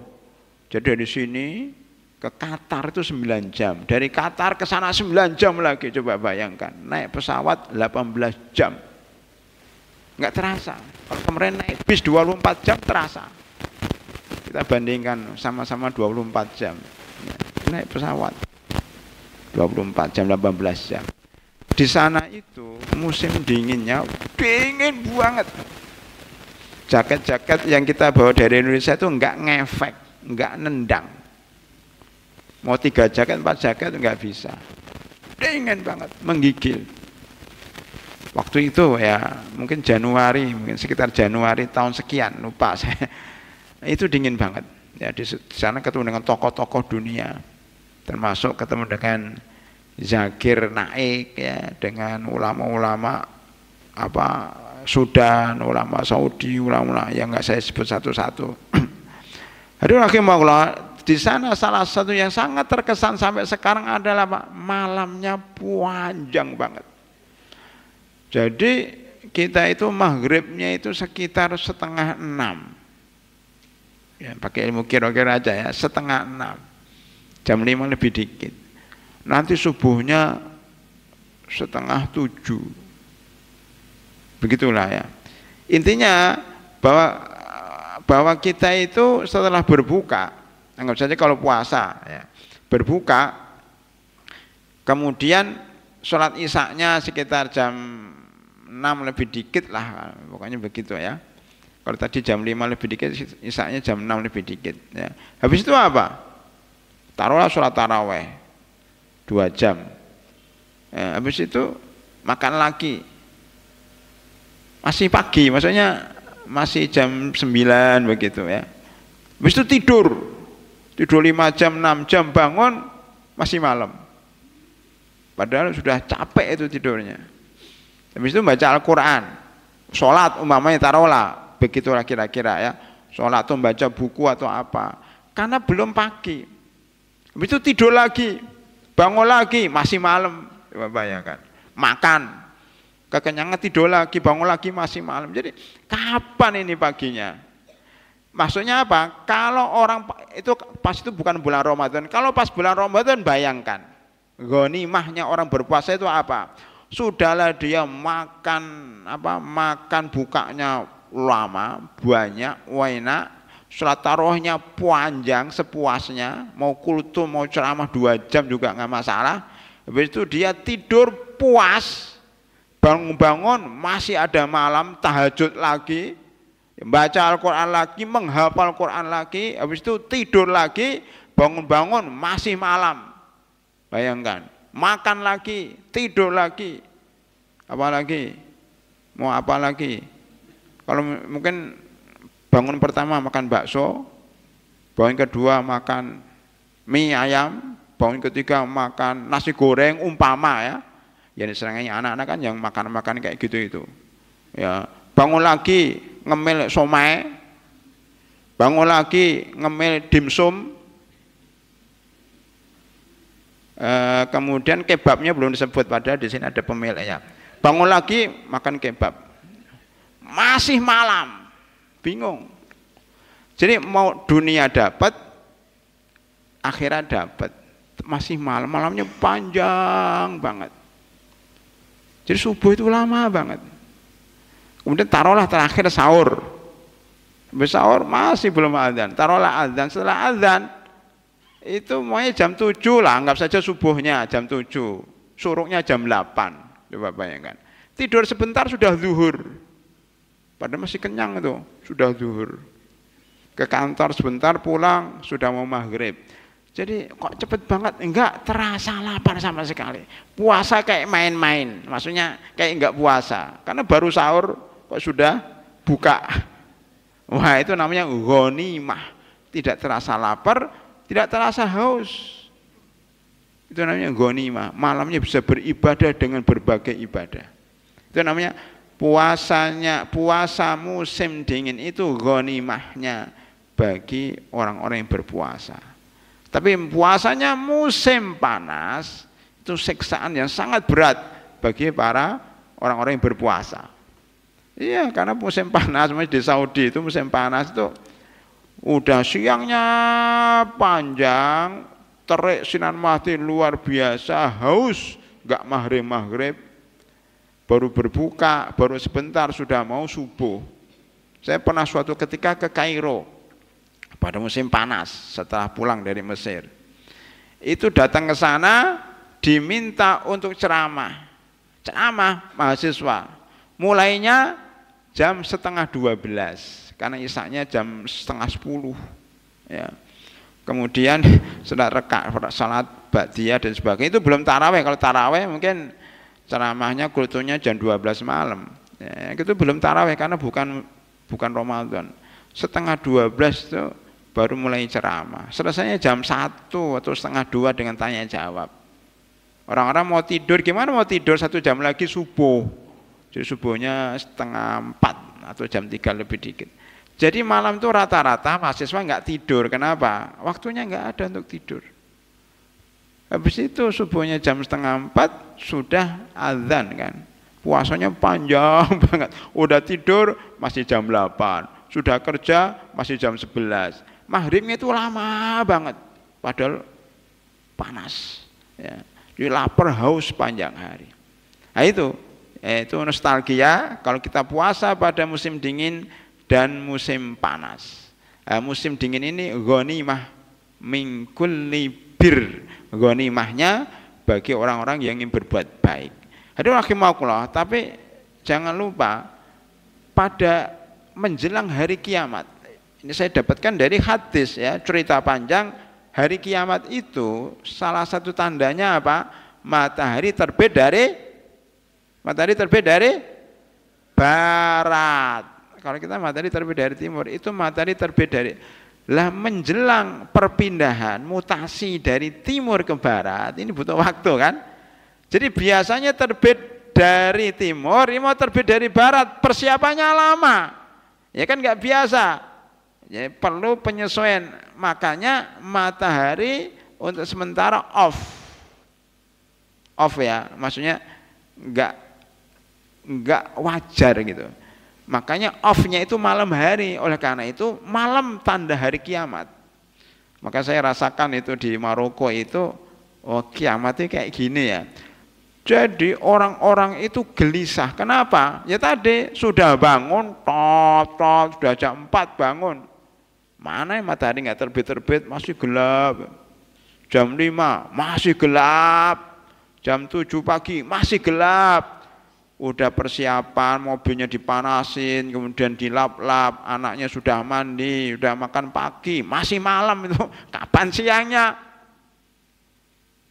Jadi dari sini ke Qatar itu 9 jam. Dari Qatar ke sana 9 jam lagi, coba bayangkan. Naik pesawat 18 jam. Enggak terasa. Kalau kemarin naik bis 24 jam terasa. Kita bandingkan sama-sama 24 jam. Ya. Naik pesawat 24 jam, 18 jam. Di sana itu musim dinginnya dingin banget. Jaket-jaket yang kita bawa dari Indonesia itu enggak ngefek, enggak nendang. Mau 3 jaket, 4 jaket enggak bisa. Dingin banget, menggigil. Waktu itu ya mungkin Januari, mungkin sekitar Januari tahun sekian, lupa saya. Itu dingin banget. Ya di sana ketemu dengan tokoh-tokoh dunia. Termasuk ketemu dengan Zakir Naik, ya, dengan ulama-ulama apa Sudan, ulama Saudi, ulama yang nggak saya sebut satu-satu. Hadirin rahimakumullah, di sana salah satu yang sangat terkesan sampai sekarang adalah malamnya panjang banget. Jadi kita itu maghribnya itu sekitar 5:30. Ya, pakai ilmu kira-kira aja ya, 5:30. Jam 5 lebih dikit. Nanti subuhnya 6:30. Begitulah ya. Intinya bahwa kita itu setelah berbuka, anggap saja kalau puasa ya, berbuka Kemudian sholat isya-nya sekitar jam 6 lebih dikit lah, pokoknya begitu ya. Kalau tadi jam 5 lebih dikit, isya-nya jam 6 lebih dikit ya. Habis itu apa? Taruhlah sholat taraweh 2 jam. Ya, habis itu makan lagi. Masih pagi, maksudnya masih jam 9 begitu ya. Habis itu tidur 5 jam, 6 jam, bangun masih malam. Padahal sudah capek itu tidurnya. Habis itu baca Al-Quran, sholat umpamanya taruhlah, begitulah kira-kira ya. Sholat atau baca buku atau apa. Karena belum pagi. Habis itu tidur lagi, bangun lagi, masih malam. Coba bayangkan. Makan, kekenyangan tidur lagi, bangun lagi masih malam. Jadi kapan ini paginya? Maksudnya apa? Kalau orang itu pas itu bukan bulan Ramadan. Kalau pas bulan Ramadan bayangkan, ghanimahnya orang berpuasa itu apa? Sudahlah dia makan makan bukanya lama, banyak, enak, sholat tarawihnya panjang sepuasnya, mau kultum mau ceramah 2 jam juga nggak masalah. Habis itu dia tidur puas, bangun-bangun masih ada malam, tahajud lagi, baca Al-Quran lagi, menghafal Al-Quran lagi, habis itu tidur lagi, bangun-bangun masih malam. Bayangkan, makan lagi, tidur lagi, apa lagi? Mau apa lagi? Kalau mungkin bangun pertama makan bakso, bangun kedua makan mie ayam, bangun ketiga makan nasi goreng umpama ya. Ya seringnya anak-anak kan yang makan-makan kayak gitu itu. Ya, bangun lagi ngemil somai, bangun lagi ngemil dimsum, kemudian kebabnya belum disebut padahal di sini ada pemiliknya. Bangun lagi makan kebab, masih malam, bingung. Jadi mau dunia dapat, akhirat dapat, masih malam, malamnya panjang banget. Jadi subuh itu lama banget. Kemudian taruhlah terakhir sahur. Sahur masih belum adzan. Taruhlah adzan, setelah adzan itu maunya jam 7 lah, anggap saja subuhnya jam 7. Suruknya jam 8. Coba bayangkan. Tidur sebentar sudah zuhur. Padahal masih kenyang itu, sudah zuhur. Ke kantor sebentar pulang sudah mau maghrib. Jadi kok cepet banget, enggak terasa lapar sama sekali. Puasa kayak main-main, maksudnya kayak enggak puasa. Karena baru sahur kok sudah buka. Wah itu namanya ghanimah. Tidak terasa lapar, tidak terasa haus. Itu namanya ghanimah. Malamnya bisa beribadah dengan berbagai ibadah. Itu namanya puasa musim dingin itu ghanimahnya bagi orang-orang yang berpuasa. Tapi puasanya musim panas itu siksaan yang sangat berat bagi para orang-orang yang berpuasa. Iya, karena musim panas di Saudi itu musim panas itu udah siangnya panjang, terik sinar matahari luar biasa, haus, enggak maghrib, baru berbuka, baru sebentar sudah mau subuh. Saya pernah suatu ketika ke Kairo pada musim panas setelah pulang dari Mesir. Itu datang ke sana diminta untuk ceramah mahasiswa. Mulainya jam 11:30 karena isanya jam 11:30 ya. Kemudian sudah salat ba'diyah dan sebagainya, itu belum taraweh. Kalau taraweh mungkin ceramahnya kultunya jam 12 malam ya, itu belum taraweh karena bukan Ramadan. 11:30 itu baru mulai ceramah. Selesainya jam 1 atau 1:30 dengan tanya jawab. Orang-orang mau tidur, gimana mau tidur 1 jam lagi subuh. Jadi subuhnya 3:30 atau jam 3 lebih dikit. Jadi malam itu rata-rata mahasiswa nggak tidur. Kenapa? Waktunya nggak ada untuk tidur. Habis itu subuhnya jam 3:30 sudah azan kan. Puasanya panjang banget. Udah tidur masih jam 8. Sudah kerja masih jam 11. Maghribnya itu lama banget, padahal panas. Ya. Jadi lapar haus panjang hari. Nah itu nostalgia kalau kita puasa pada musim dingin dan musim panas. Musim dingin ini ghanimah min kulli bir. Ghanimahnya bagi orang-orang yang ingin berbuat baik. Hadirin rahimakumullah, tapi jangan lupa pada menjelang hari kiamat. Ini saya dapatkan dari hadis ya, cerita panjang hari kiamat itu salah satu tandanya apa? Matahari terbit dari barat. Kalau kita matahari terbit dari timur, itu matahari terbit dari lah menjelang perpindahan mutasi dari timur ke barat ini butuh waktu kan. Jadi biasanya terbit dari timur, ini mau terbit dari barat, persiapannya lama. Ya kan nggak biasa. Ya, perlu penyesuaian. Makanya matahari untuk sementara off ya, maksudnya nggak wajar gitu. Makanya off-nya itu malam hari. Oleh karena itu malam tanda hari kiamat. Maka saya rasakan itu di Maroko itu, oh kiamat itu kayak gini ya. Jadi orang-orang itu gelisah. Kenapa? Ya tadi sudah bangun, sudah jam 4 bangun. Mana yang matahari nggak terbit-terbit, masih gelap. Jam 5 masih gelap. Jam 7 pagi masih gelap. Udah persiapan, mobilnya dipanasin, kemudian dilap-lap, anaknya sudah mandi, sudah makan pagi, masih malam itu, kapan siangnya?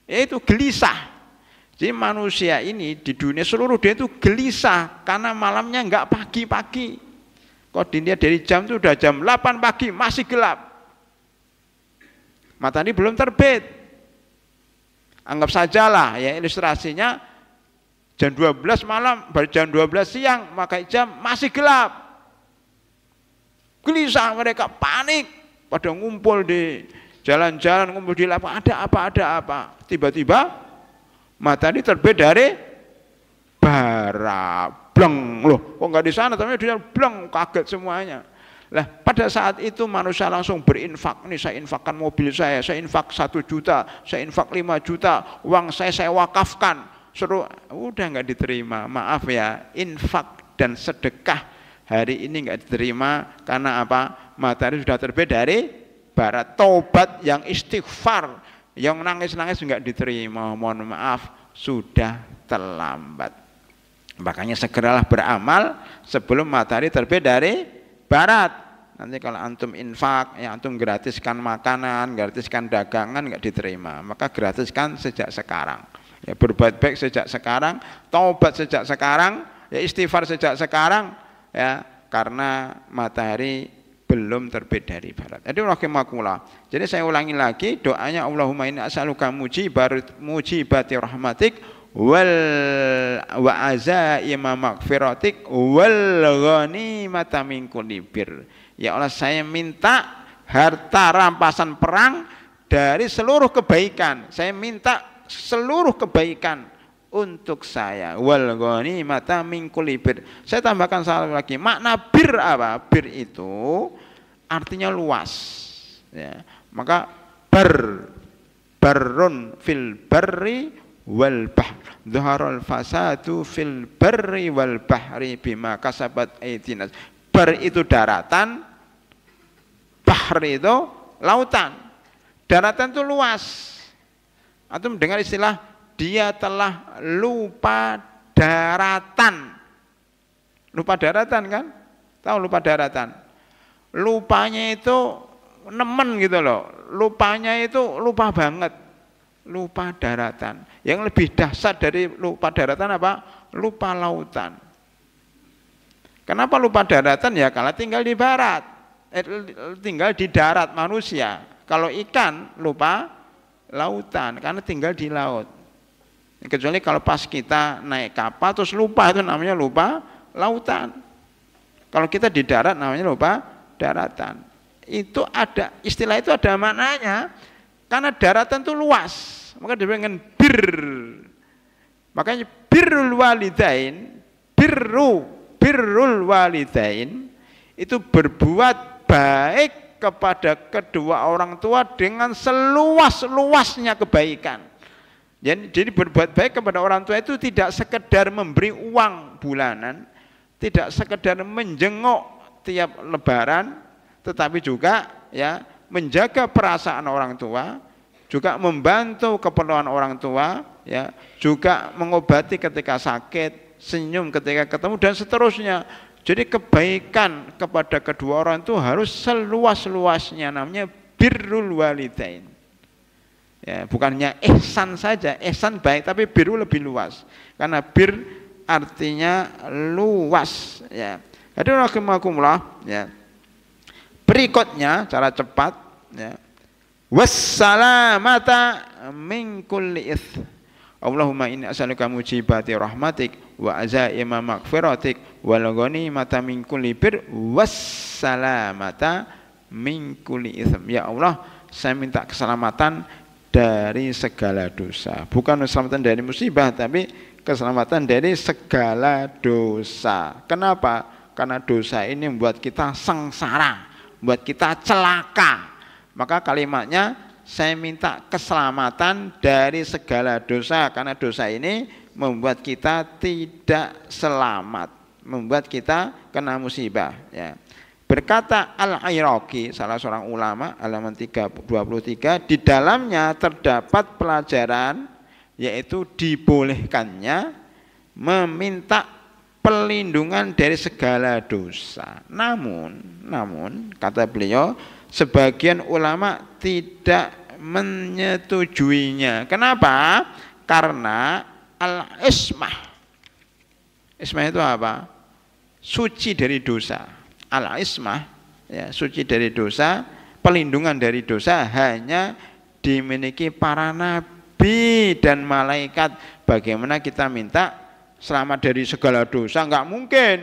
Ya itu gelisah. Jadi manusia ini di dunia, seluruh dunia itu gelisah, karena malamnya enggak pagi-pagi. Kalau dilihat dari jam itu udah jam 8 pagi, masih gelap. Matahari belum terbit. Anggap sajalah ya ilustrasinya, jam 12 malam, baru jam 12 siang, maka jam masih gelap. Gelisah mereka, panik, pada ngumpul di jalan-jalan, ngumpul di lapangan, ada apa. Tiba-tiba matahari terbit dari barat. Bleng, loh, kok nggak di sana? Tapi dia bleng, kaget semuanya. Lah, pada saat itu manusia langsung berinfak. Ini saya infakkan mobil saya infak 1 juta, saya infak 5 juta, uang saya wakafkan. Suruh, udah nggak diterima, maaf ya, infak dan sedekah hari ini nggak diterima karena apa? Matahari sudah terbit dari barat. Taubat yang istighfar, yang nangis-nangis nggak diterima, mohon maaf, sudah terlambat. Makanya segeralah beramal sebelum matahari terbit dari barat. Nanti kalau antum infak, ya antum gratiskan makanan, gratiskan dagangan nggak diterima, maka gratiskan sejak sekarang. Ya, berbuat baik sejak sekarang, taubat sejak sekarang, ya istighfar sejak sekarang, ya karena matahari belum terbit dari barat. Jadi rahimakumullah. Jadi saya ulangi lagi doanya, Allahumma inni as'aluka mujibati rahmatik wa azaima maghfiratik wal ghanimata min kulli bir. Ya Allah, saya minta harta rampasan perang dari seluruh kebaikan. Saya minta seluruh kebaikan untuk saya. Wal ghanimata min kulli bir. Saya tambahkan satu lagi, makna bir apa? Bir itu artinya luas ya. Maka barrun fil barri wal bahr, dhaharal fasadu fil barri wal bahri bima kasabat aydinas. Bar itu daratan, bahr itu lautan. Daratan itu luas. Antum mendengar istilah dia telah lupa daratan. Lupa daratan kan? Tahu lupa daratan? Lupanya itu nemen gitu loh. Lupanya itu lupa banget. Lupa daratan. Yang lebih dahsyat dari lupa daratan apa? Lupa lautan. Kenapa lupa daratan? Ya karena tinggal di barat. Tinggal di darat manusia. Kalau ikan lupa lautan karena tinggal di laut. Kecuali kalau pas kita naik kapal terus lupa, itu namanya lupa lautan. Kalau kita di darat namanya lupa daratan. Itu ada istilah, itu ada maknanya. Karena daratan itu luas, maka disebut dengan bir. Makanya birrul walidain, birrul walidain itu berbuat baik kepada kedua orang tua dengan seluas-luasnya kebaikan. Jadi berbuat baik kepada orang tua itu tidak sekedar memberi uang bulanan, tidak sekedar menjenguk tiap lebaran, tetapi juga ya menjaga perasaan orang tua, juga membantu keperluan orang tua, ya, juga mengobati ketika sakit, senyum ketika ketemu dan seterusnya. Jadi kebaikan kepada kedua orang itu harus seluas-luasnya, namanya birrul walidain. Ya, bukannya ihsan saja, ihsan baik, tapi birru lebih luas. Karena bir artinya luas, ya. Jadi rahimakumullah, ya. Berikutnya cara cepat, ya. Wassalamata min kulli its. Allahumma inni as'aluka mujibati rahmatik wa azaima maghfiratik wal ghanimata min kulli bir wassalamata min kulli itsm. Ya Allah, saya minta keselamatan dari segala dosa. Bukan keselamatan dari musibah, tapi keselamatan dari segala dosa. Kenapa? Karena dosa ini membuat kita sengsara, membuat kita celaka. Maka kalimatnya, saya minta keselamatan dari segala dosa, karena dosa ini membuat kita tidak selamat, membuat kita kena musibah, ya. Berkata Al-Iraqi, salah seorang ulama, halaman 23, di dalamnya terdapat pelajaran, yaitu dibolehkannya meminta perlindungan dari segala dosa. Namun kata beliau, sebagian ulama tidak menyetujuinya. Kenapa? Karena al-ismah. Ismah itu apa? Suci dari dosa. Al-ismah, ya, suci dari dosa, pelindungan dari dosa hanya dimiliki para nabi dan malaikat. Bagaimana kita minta selamat dari segala dosa? Enggak mungkin.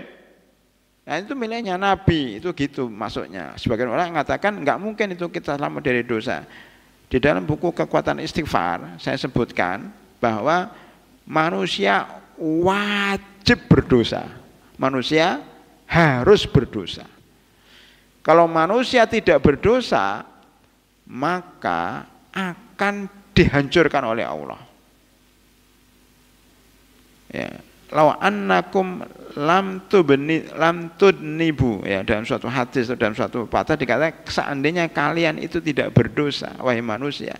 Nah, itu miliknya Nabi, itu gitu maksudnya. Sebagian orang mengatakan enggak mungkin itu kita selamat dari dosa. Di dalam buku Kekuatan Istighfar saya sebutkan bahwa manusia wajib berdosa. Manusia harus berdosa. Kalau manusia tidak berdosa, maka akan dihancurkan oleh Allah. Ya. Lau annakum lam tudnibu, ya, dalam suatu hadis atau dalam suatu patah dikatakan seandainya kalian itu tidak berdosa, wahai manusia,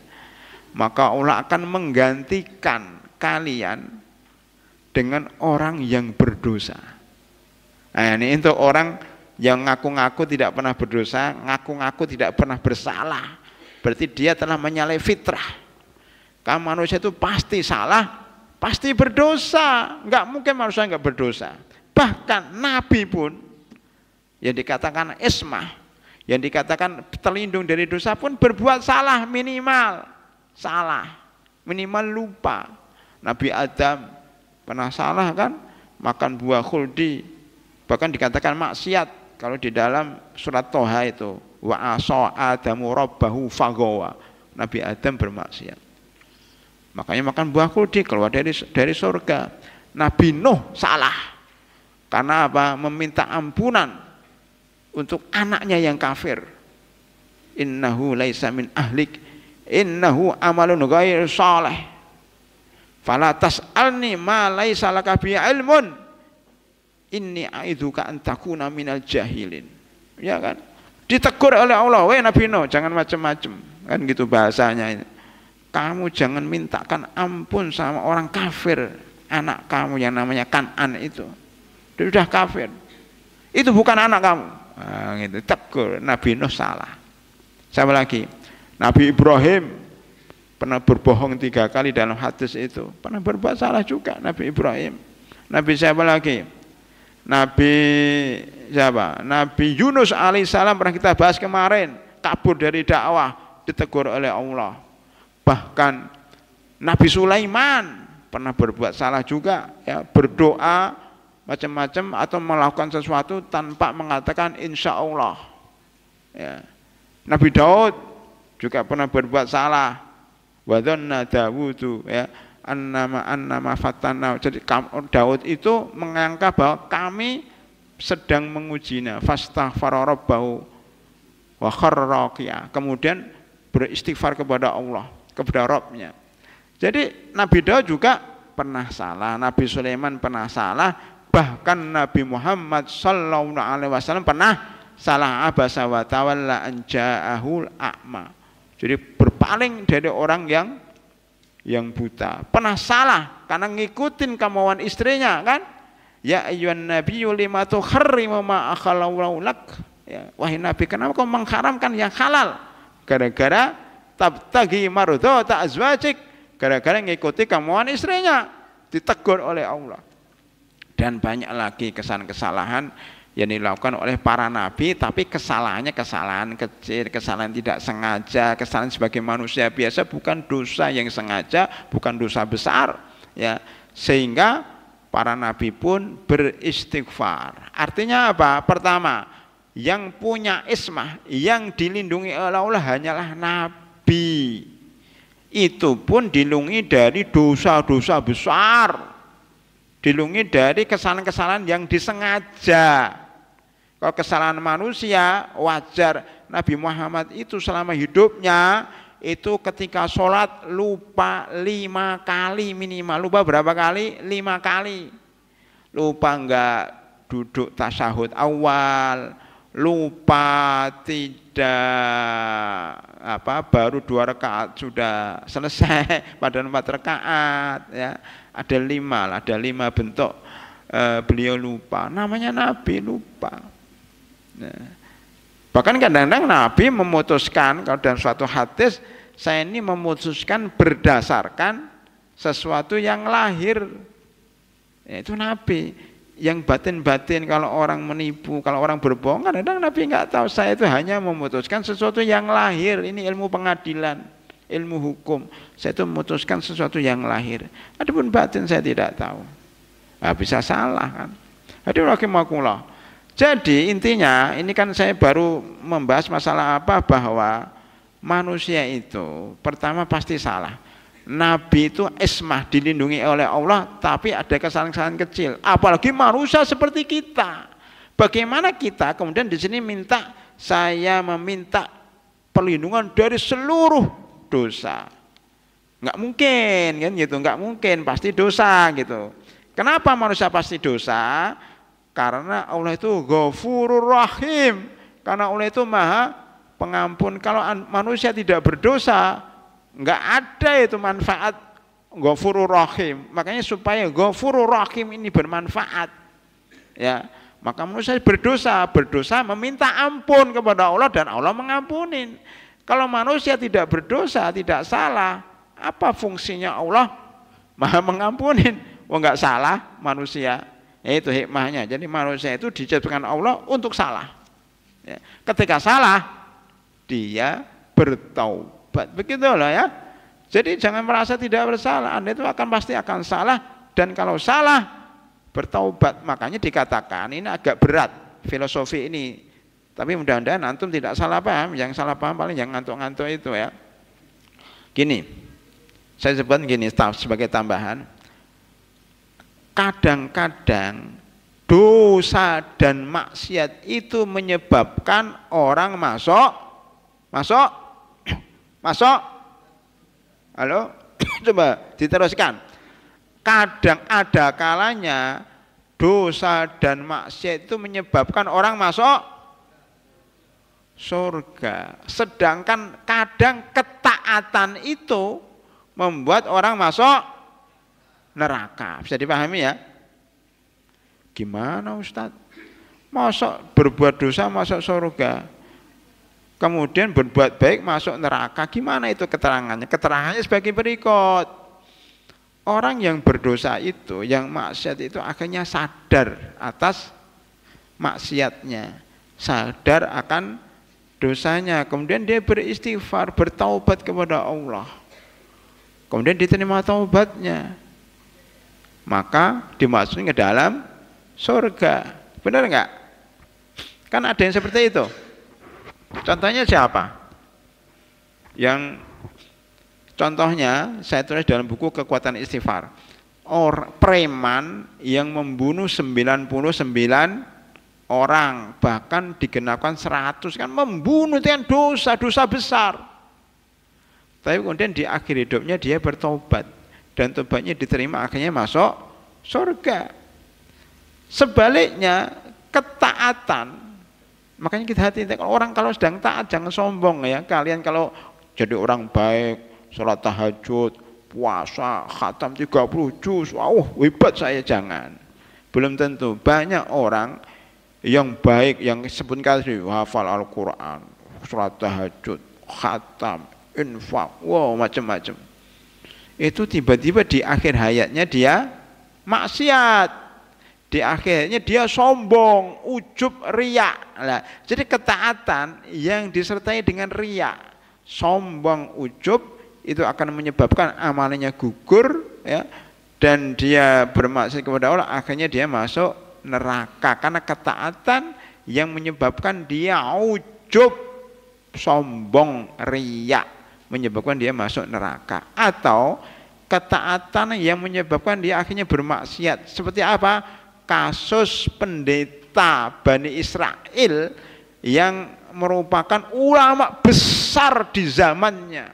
maka Allah akan menggantikan kalian dengan orang yang berdosa. Nah, ini untuk orang yang ngaku-ngaku tidak pernah berdosa, ngaku-ngaku tidak pernah bersalah, berarti dia telah menyalahi fitrah. Karena manusia itu pasti salah, pasti berdosa, nggak mungkin manusia nggak berdosa. Bahkan Nabi pun yang dikatakan ismah, yang dikatakan terlindung dari dosa pun berbuat salah, minimal lupa. Nabi Adam pernah salah kan, makan buah khuldi, bahkan dikatakan maksiat. Kalau di dalam surat Toha itu, wa asa adamu rabbahu fagawa, Nabi Adam bermaksiat. Makanya makan buah khuldi, keluar dari surga. Nabi Nuh salah. Karena apa? Meminta ampunan untuk anaknya yang kafir. Innahu laisa min ahlik, innahu amalun ghair salih. Fala tas'alni ma laisa laka bi ilmun. Inni a'idzuka an takuna minal jahilin. Ya kan? Ditegur oleh Allah, "Weh Nabi Nuh, jangan macam-macam." Kan gitu bahasanya ini. Kamu jangan mintakan ampun sama orang kafir, anak kamu yang namanya Kan'an itu. Dia sudah kafir. Itu bukan anak kamu. Nah, gitu. Tegur, Nabi Nuh salah. Siapa lagi? Nabi Ibrahim pernah berbohong 3 kali dalam hadis itu. Pernah berbuat salah juga Nabi Ibrahim. Nabi siapa lagi? Nabi siapa? Nabi Yunus alaihissalam pernah kita bahas kemarin. Kabur dari dakwah, ditegur oleh Allah. Bahkan Nabi Sulaiman pernah berbuat salah juga, ya, berdoa macam-macam atau melakukan sesuatu tanpa mengatakan insya Allah. Ya. Nabi Daud juga pernah berbuat salah. Wadhanna Dawudu, ya, annama fatanna. Jadi Daud itu menganggap bahwa kami sedang mengujinya. Fastaghfara rabbahu wa kharra raqiya. Kemudian beristighfar kepada Allah, kepada Rabbnya. Jadi Nabi Daud juga pernah salah, Nabi Sulaiman pernah salah, bahkan Nabi Muhammad sallallahu alaihi wasallam pernah salah. Abasa wa tawalla an ja'ahul a'ma. Jadi berpaling dari orang yang yang buta, pernah salah karena ngikutin kemauan istrinya kan? Ya ayyuhan nabiyyu lima tuharrimu ma akhalallahu lak. Ya, wahai Nabi, kenapa kau mengharamkan yang halal? Gara-gara tabtagi mardhata azwajik, gara-gara ngikuti kemauan istrinya, ditegur oleh Allah. Dan banyak lagi kesalahan-kesalahan yang dilakukan oleh para nabi, tapi kesalahannya kesalahan kecil, kesalahan tidak sengaja, kesalahan sebagai manusia biasa, bukan dosa yang sengaja, bukan dosa besar, ya. Sehingga para nabi pun beristighfar. Artinya apa? Pertama, yang punya ismah, yang dilindungi oleh Allah hanyalah nabi. Itu pun dilindungi dari dosa-dosa besar, dilindungi dari kesalahan-kesalahan yang disengaja. Kalau kesalahan manusia wajar. Nabi Muhammad itu selama hidupnya itu ketika sholat lupa 5 kali minimal. Lupa berapa kali? 5 kali. Lupa enggak duduk tasyahud awal, lupa tidak baru 2 rakaat sudah selesai padahal 4 rakaat, ya. Ada 5 lah, ada 5 bentuk beliau lupa. Namanya Nabi lupa. Nah, bahkan kadang-kadang Nabi memutuskan, kalau dalam suatu hadis, saya ini memutuskan berdasarkan sesuatu yang lahir. Ya, itu Nabi. Yang batin-batin, kalau orang menipu, kalau orang berbohong, kadang Nabi nggak tahu. Saya itu hanya memutuskan sesuatu yang lahir. Ini ilmu pengadilan, ilmu hukum. Saya itu memutuskan sesuatu yang lahir. Adapun batin saya tidak tahu. Nah, bisa salah kan. Jadi intinya, ini kan saya baru membahas masalah apa, bahwa manusia itu pertama pasti salah. Nabi itu ismah, dilindungi oleh Allah, tapi ada kesalahan-kesalahan kecil. Apalagi manusia seperti kita. Bagaimana kita kemudian di sini minta, saya meminta perlindungan dari seluruh dosa? Nggak mungkin kan gitu, nggak mungkin, pasti dosa gitu. Kenapa manusia pasti dosa? Karena Allah itu Ghafurur Rahim. Karena Allah itu Maha Pengampun. Kalau manusia tidak berdosa, nggak ada itu manfaat Ghafurur Rahim. Makanya supaya Ghafurur Rahim ini bermanfaat, ya, maka manusia berdosa meminta ampun kepada Allah dan Allah mengampunin. Kalau manusia tidak berdosa, tidak salah, apa fungsinya Allah Maha mengampunin? Oh, nggak salah manusia. Itu hikmahnya. Jadi manusia itu diciptakan Allah untuk salah. Ya. Ketika salah, dia bertaubat. Begitulah ya. Jadi jangan merasa tidak bersalah. Anda itu pasti akan salah. Dan kalau salah, bertaubat. Makanya dikatakan ini agak berat filosofi ini. Tapi mudah-mudahan antum tidak salah paham. Yang salah paham paling yang ngantuk-ngantuk itu ya. Gini, saya sebut gini sebagai tambahan. Kadang-kadang dosa dan maksiat itu menyebabkan orang masuk. Halo, coba diteruskan. Kadang ada kalanya dosa dan maksiat itu menyebabkan orang masuk surga. Sedangkan kadang ketaatan itu membuat orang masuk neraka. Bisa dipahami ya? Gimana Ustadz? Masuk berbuat dosa masuk surga, kemudian berbuat baik masuk neraka. Gimana itu keterangannya? Keterangannya sebagai berikut. Orang yang berdosa itu, yang maksiat itu akhirnya sadar atas maksiatnya, sadar akan dosanya, kemudian dia beristighfar, bertaubat kepada Allah, kemudian diterima taubatnya, maka dimasukin ke dalam surga. Benar enggak? Kan ada yang seperti itu. Contohnya siapa? Yang contohnya saya tulis dalam buku Kekuatan Istighfar. Preman yang membunuh 99 orang, bahkan digenapkan 100, kan membunuh itu kan dosa besar. Tapi kemudian di akhir hidupnya dia bertobat dan tobatnya diterima, akhirnya masuk surga. Sebaliknya ketaatan, makanya kita hati-hati orang kalau sedang taat jangan sombong ya. Kalian kalau jadi orang baik, sholat tahajud, puasa khatam 30 juz, wow hebat saya, jangan. Belum tentu. Banyak orang yang baik, yang sebut kali hafal Al-Quran, sholat tahajud, khatam, infak, wow macam-macam. Itu tiba-tiba di akhir hayatnya dia maksiat. Di akhirnya dia sombong, ujub, riya. Nah, jadi ketaatan yang disertai dengan riya, sombong, ujub, itu akan menyebabkan amalnya gugur, ya, dan dia bermaksiat kepada Allah, akhirnya dia masuk neraka karena ketaatan yang menyebabkan dia ujub, sombong, riya, menyebabkan dia masuk neraka. Atau ketaatan yang menyebabkan dia akhirnya bermaksiat. Seperti apa? Kasus pendeta Bani Israel yang merupakan ulama besar di zamannya,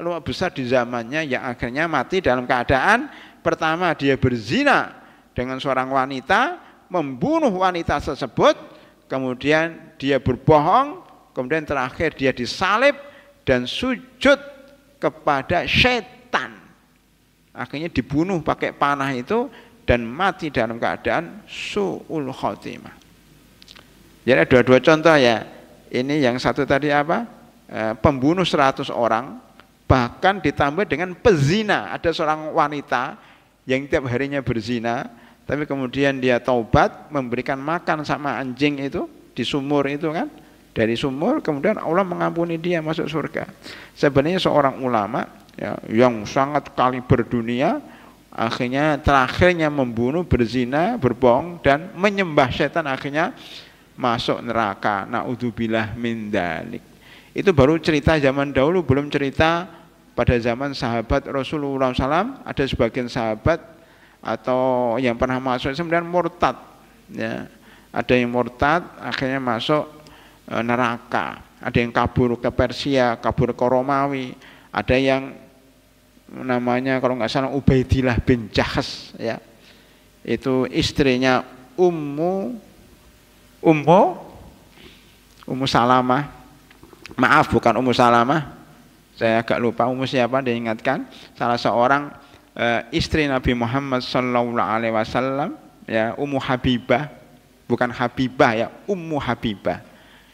ulama besar di zamannya, yang akhirnya mati dalam keadaan pertama dia berzina dengan seorang wanita, membunuh wanita tersebut, kemudian dia berbohong, kemudian terakhir dia disalib dan sujud kepada setan, akhirnya dibunuh pakai panah itu dan mati dalam keadaan su'ul khotimah. Jadi ada dua contoh ya. Ini yang satu tadi apa? Pembunuh 100 orang, bahkan ditambah dengan pezina. Ada seorang wanita yang tiap harinya berzina, tapi kemudian dia taubat, memberikan makan sama anjing itu di sumur itu kan. Dari sumur kemudian Allah mengampuni dia, masuk surga. Sebenarnya seorang ulama ya, yang sangat kaliber dunia, akhirnya terakhirnya membunuh, berzina, berbohong dan menyembah setan, akhirnya masuk neraka. Naudzubillah min dzalik. Itu baru cerita zaman dahulu, belum cerita pada zaman sahabat Rasulullah SAW. Ada sebagian sahabat atau yang pernah masuk kemudian murtad, ya. Ada yang murtad akhirnya masuk neraka. Ada yang kabur ke Persia, kabur ke Romawi. Ada yang namanya kalau nggak salah Ubaidillah bin Jahas, ya, itu istrinya Ummu Salamah, maaf bukan Ummu Salamah, saya agak lupa Ummu siapa, diingatkan, salah seorang istri Nabi Muhammad Sallallahu Alaihi Wasallam, ya, Ummu Habibah, bukan Habibah ya, Ummu Habibah,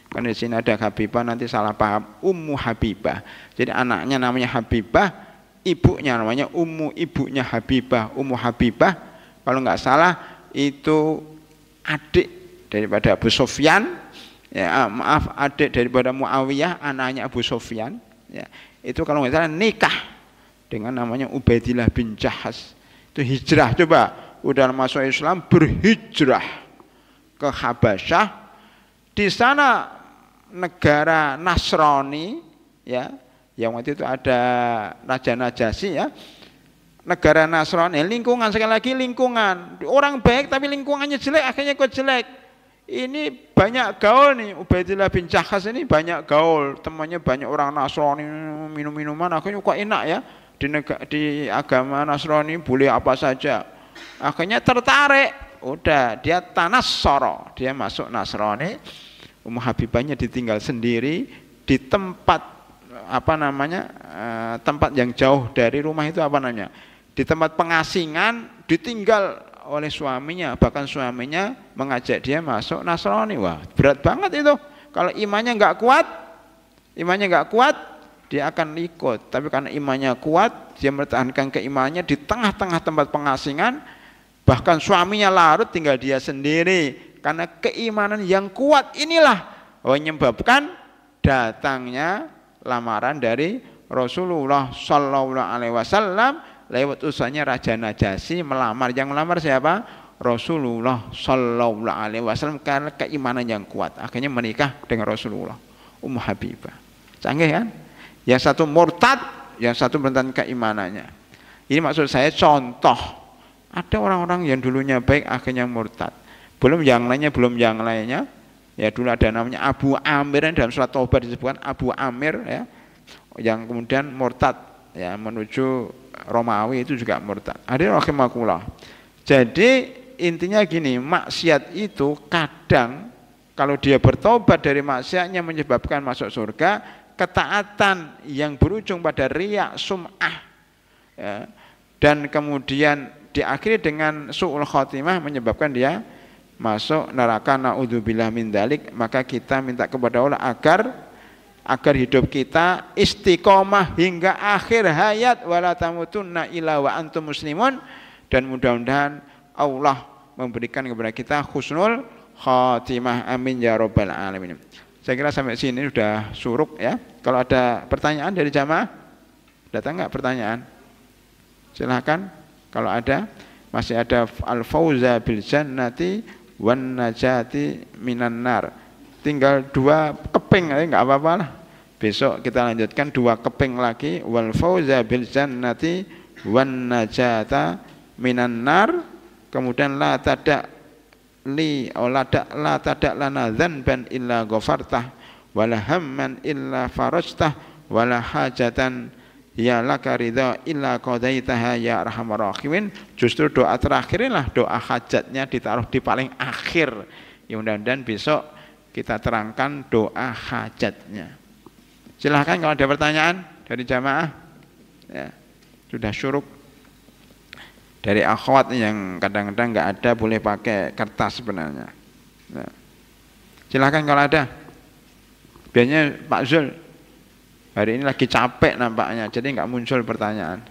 kan di sini ada Habibah nanti salah paham, Ummu Habibah, jadi anaknya namanya Habibah, ibunya namanya Ummu, ibunya Habibah, Ummu Habibah, kalau nggak salah itu adik daripada Abu Sufyan, ya, maaf, adik daripada Muawiyah, anaknya Abu Sufyan, ya, itu kalau nggak salah nikah dengan namanya Ubaidillah bin Jahas. Itu hijrah, coba udah masuk Islam berhijrah ke Habasyah, di sana negara Nasrani, ya, yang waktu itu ada Raja Najasyi, ya, negara Nasrani, lingkungan, sekali lagi lingkungan, orang baik tapi lingkungannya jelek, akhirnya kok jelek. Ini banyak gaul nih, Ubaidillah bin Jahas ini banyak gaul, temannya banyak orang Nasrani, minum-minuman, akhirnya kok enak ya, di agama Nasrani boleh apa saja, akhirnya tertarik, udah dia tanassara, dia masuk Nasrani. Ummu Habibahnya ditinggal sendiri di tempat apa namanya, tempat yang jauh dari rumah itu apa namanya, di tempat pengasingan, ditinggal oleh suaminya, bahkan suaminya mengajak dia masuk Nasrani. Wah, berat banget itu. Kalau imannya nggak kuat, dia akan ikut. Tapi karena imannya kuat, dia mempertahankan keimanannya di tengah-tengah tempat pengasingan, bahkan suaminya larut, tinggal dia sendiri. Karena keimanan yang kuat inilah menyebabkan datangnya lamaran dari Rasulullah Sallallahu Alaihi Wasallam lewat utusannya Raja Najasyi melamar. Yang melamar siapa? Rasulullah Sallallahu Alaihi Wasallam, karena keimanan yang kuat. Akhirnya menikah dengan Rasulullah. Ummu Habibah. Canggih kan? Yang satu murtad, yang satu bertentang keimanannya. Ini maksud saya contoh. Ada orang-orang yang dulunya baik akhirnya murtad. Belum yang lainnya. Ya, dulu ada namanya Abu Amir, dalam surat Taubah disebutkan Abu Amir, ya, yang kemudian murtad, ya, menuju Romawi, itu juga murtad. Hadirin rahimakumullah. Jadi intinya gini, maksiat itu kadang kalau dia bertobat dari maksiatnya menyebabkan masuk surga. Ketaatan yang berujung pada riya, sum'ah, ya. Dan kemudian diakhiri dengan su'ul khotimah menyebabkan dia masuk neraka, naudzubillah min dzalik. Maka kita minta kepada Allah agar hidup kita istiqomah hingga akhir hayat, wala tamutunna illa wa antum muslimun, dan mudah-mudahan Allah memberikan kepada kita husnul khatimah, amin ya rabbal alamin. Saya kira sampai sini sudah suruk ya. Kalau ada pertanyaan dari jamaah, datang nggak pertanyaan? Silahkan. Kalau ada, masih ada al-fauza bil jannati wan najati minan nar. Tinggal 2 keping, nggak apa-apa lah. Besok kita lanjutkan 2 keping lagi, wal fauza bil jannati wan najata minan nar. Kemudian la tada lana dzanban illa ghafartah wala hamman illa farajtah wala hajatan ya laka ridha illa qadaitaha ya arhamar rahimin. Justru doa terakhirlah doa hajatnya ditaruh di paling akhir. Ya mudah-mudahan besok kita terangkan doa hajatnya. Silahkan kalau ada pertanyaan dari jamaah. Ya, sudah syuruk. Dari akhwat yang kadang-kadang nggak ada, boleh pakai kertas sebenarnya. Nah, silahkan kalau ada. Biasanya Pak Zul hari ini lagi capek nampaknya, jadi nggak muncul pertanyaan.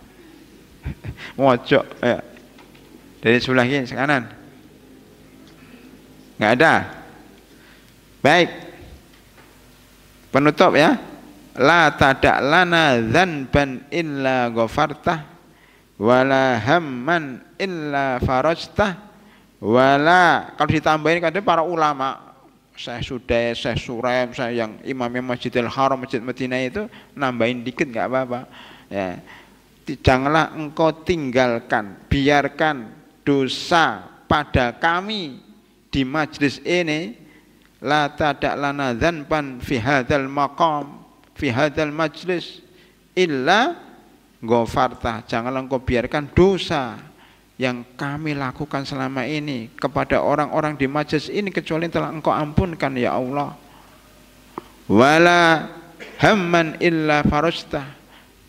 Mojok ya. Dari sebelah kiri, kanan. Nggak ada. Baik. Penutup ya. La tada lana dzanban illa ghafartah wala hamman illa farajtah wala. Kalau ditambahin kadang para ulama, Syekh Sudes, Syekh Surem, saya yang imamnya Masjidil Haram, Masjid Madinah itu nambahin dikit nggak apa-apa. Ya. Janganlah engkau tinggalkan, biarkan dosa pada kami di majlis ini. La tada lana dzanban fi hadzal maqam, fi hadzal majlis illa ghafartah. Janganlah engkau biarkan dosa yang kami lakukan selama ini kepada orang-orang di majlis ini kecuali telah engkau ampunkan ya Allah. Wala hamman illa farajtah,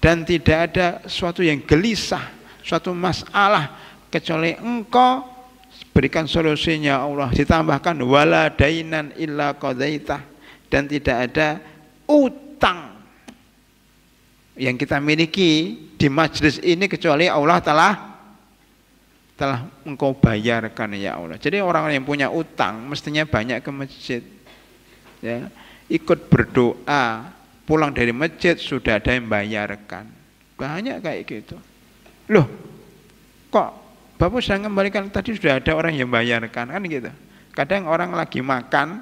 dan tidak ada suatu yang gelisah, suatu masalah kecuali engkau berikan solusinya Allah. Ditambahkan wala dainan illa qadaitah, dan tidak ada utang yang kita miliki di majlis ini kecuali Allah telah engkau bayarkan ya Allah. Jadi orang yang punya utang mestinya banyak ke masjid ya, ikut berdoa, pulang dari masjid sudah ada yang bayarkan. Banyak kayak gitu. Loh, kok Bapak sudah kembalikan, tadi sudah ada orang yang bayarkan, kan gitu. Kadang orang lagi makan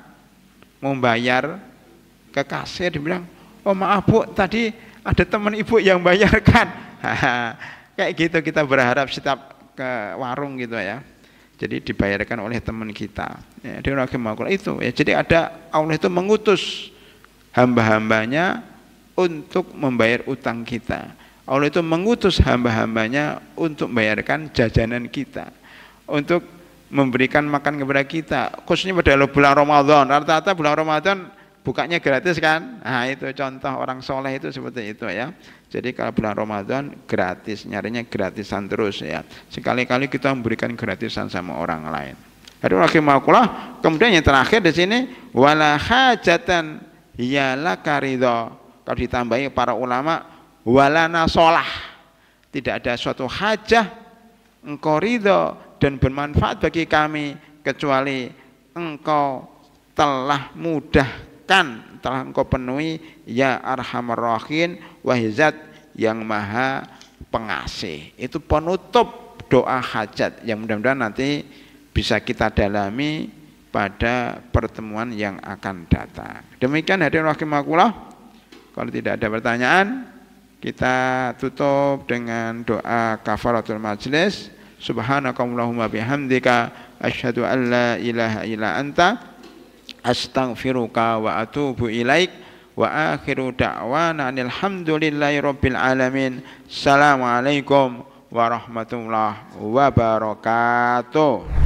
mau bayar ke kasir, dibilang, oh maaf Bu, tadi ada teman ibu yang bayarkan. Kayak gitu kita berharap setiap ke warung gitu ya. Jadi dibayarkan oleh teman kita. Ya, itu ya. Jadi ada Allah itu mengutus hamba-hambanya untuk membayar utang kita. Allah itu mengutus hamba-hambanya untuk membayarkan jajanan kita, untuk memberikan makan kepada kita. Khususnya pada bulan Ramadan. Rata-rata bulan Ramadan bukanya gratis kan? Nah itu contoh orang soleh itu seperti itu ya. Jadi kalau bulan Ramadan gratis, nyarinya gratisan terus ya. Sekali-kali kita memberikan gratisan sama orang lain. Rahimakumullah. Kemudian yang terakhir di sini wala hajatan ya laka ridha. Kalau ditambahi para ulama wala nasolah. Tidak ada suatu hajah engkau ridha dan bermanfaat bagi kami kecuali engkau telah mudahkan, telah engkau penuhi ya arhamar rahimin, wahai zat yang maha pengasih. Itu penutup doa hajat yang mudah-mudahan nanti bisa kita dalami pada pertemuan yang akan datang. Demikian hadirin rahimakumullah. Kalau tidak ada pertanyaan, kita tutup dengan doa kafaratul majlis. Subhanakallahumma bihamdika asyhadu an la ilaha illa anta astaghfiruka wa atubu ilaik wa akhiru da'wana alhamdulillahi rabbil alamin. Assalamualaikum warahmatullahi wabarakatuh.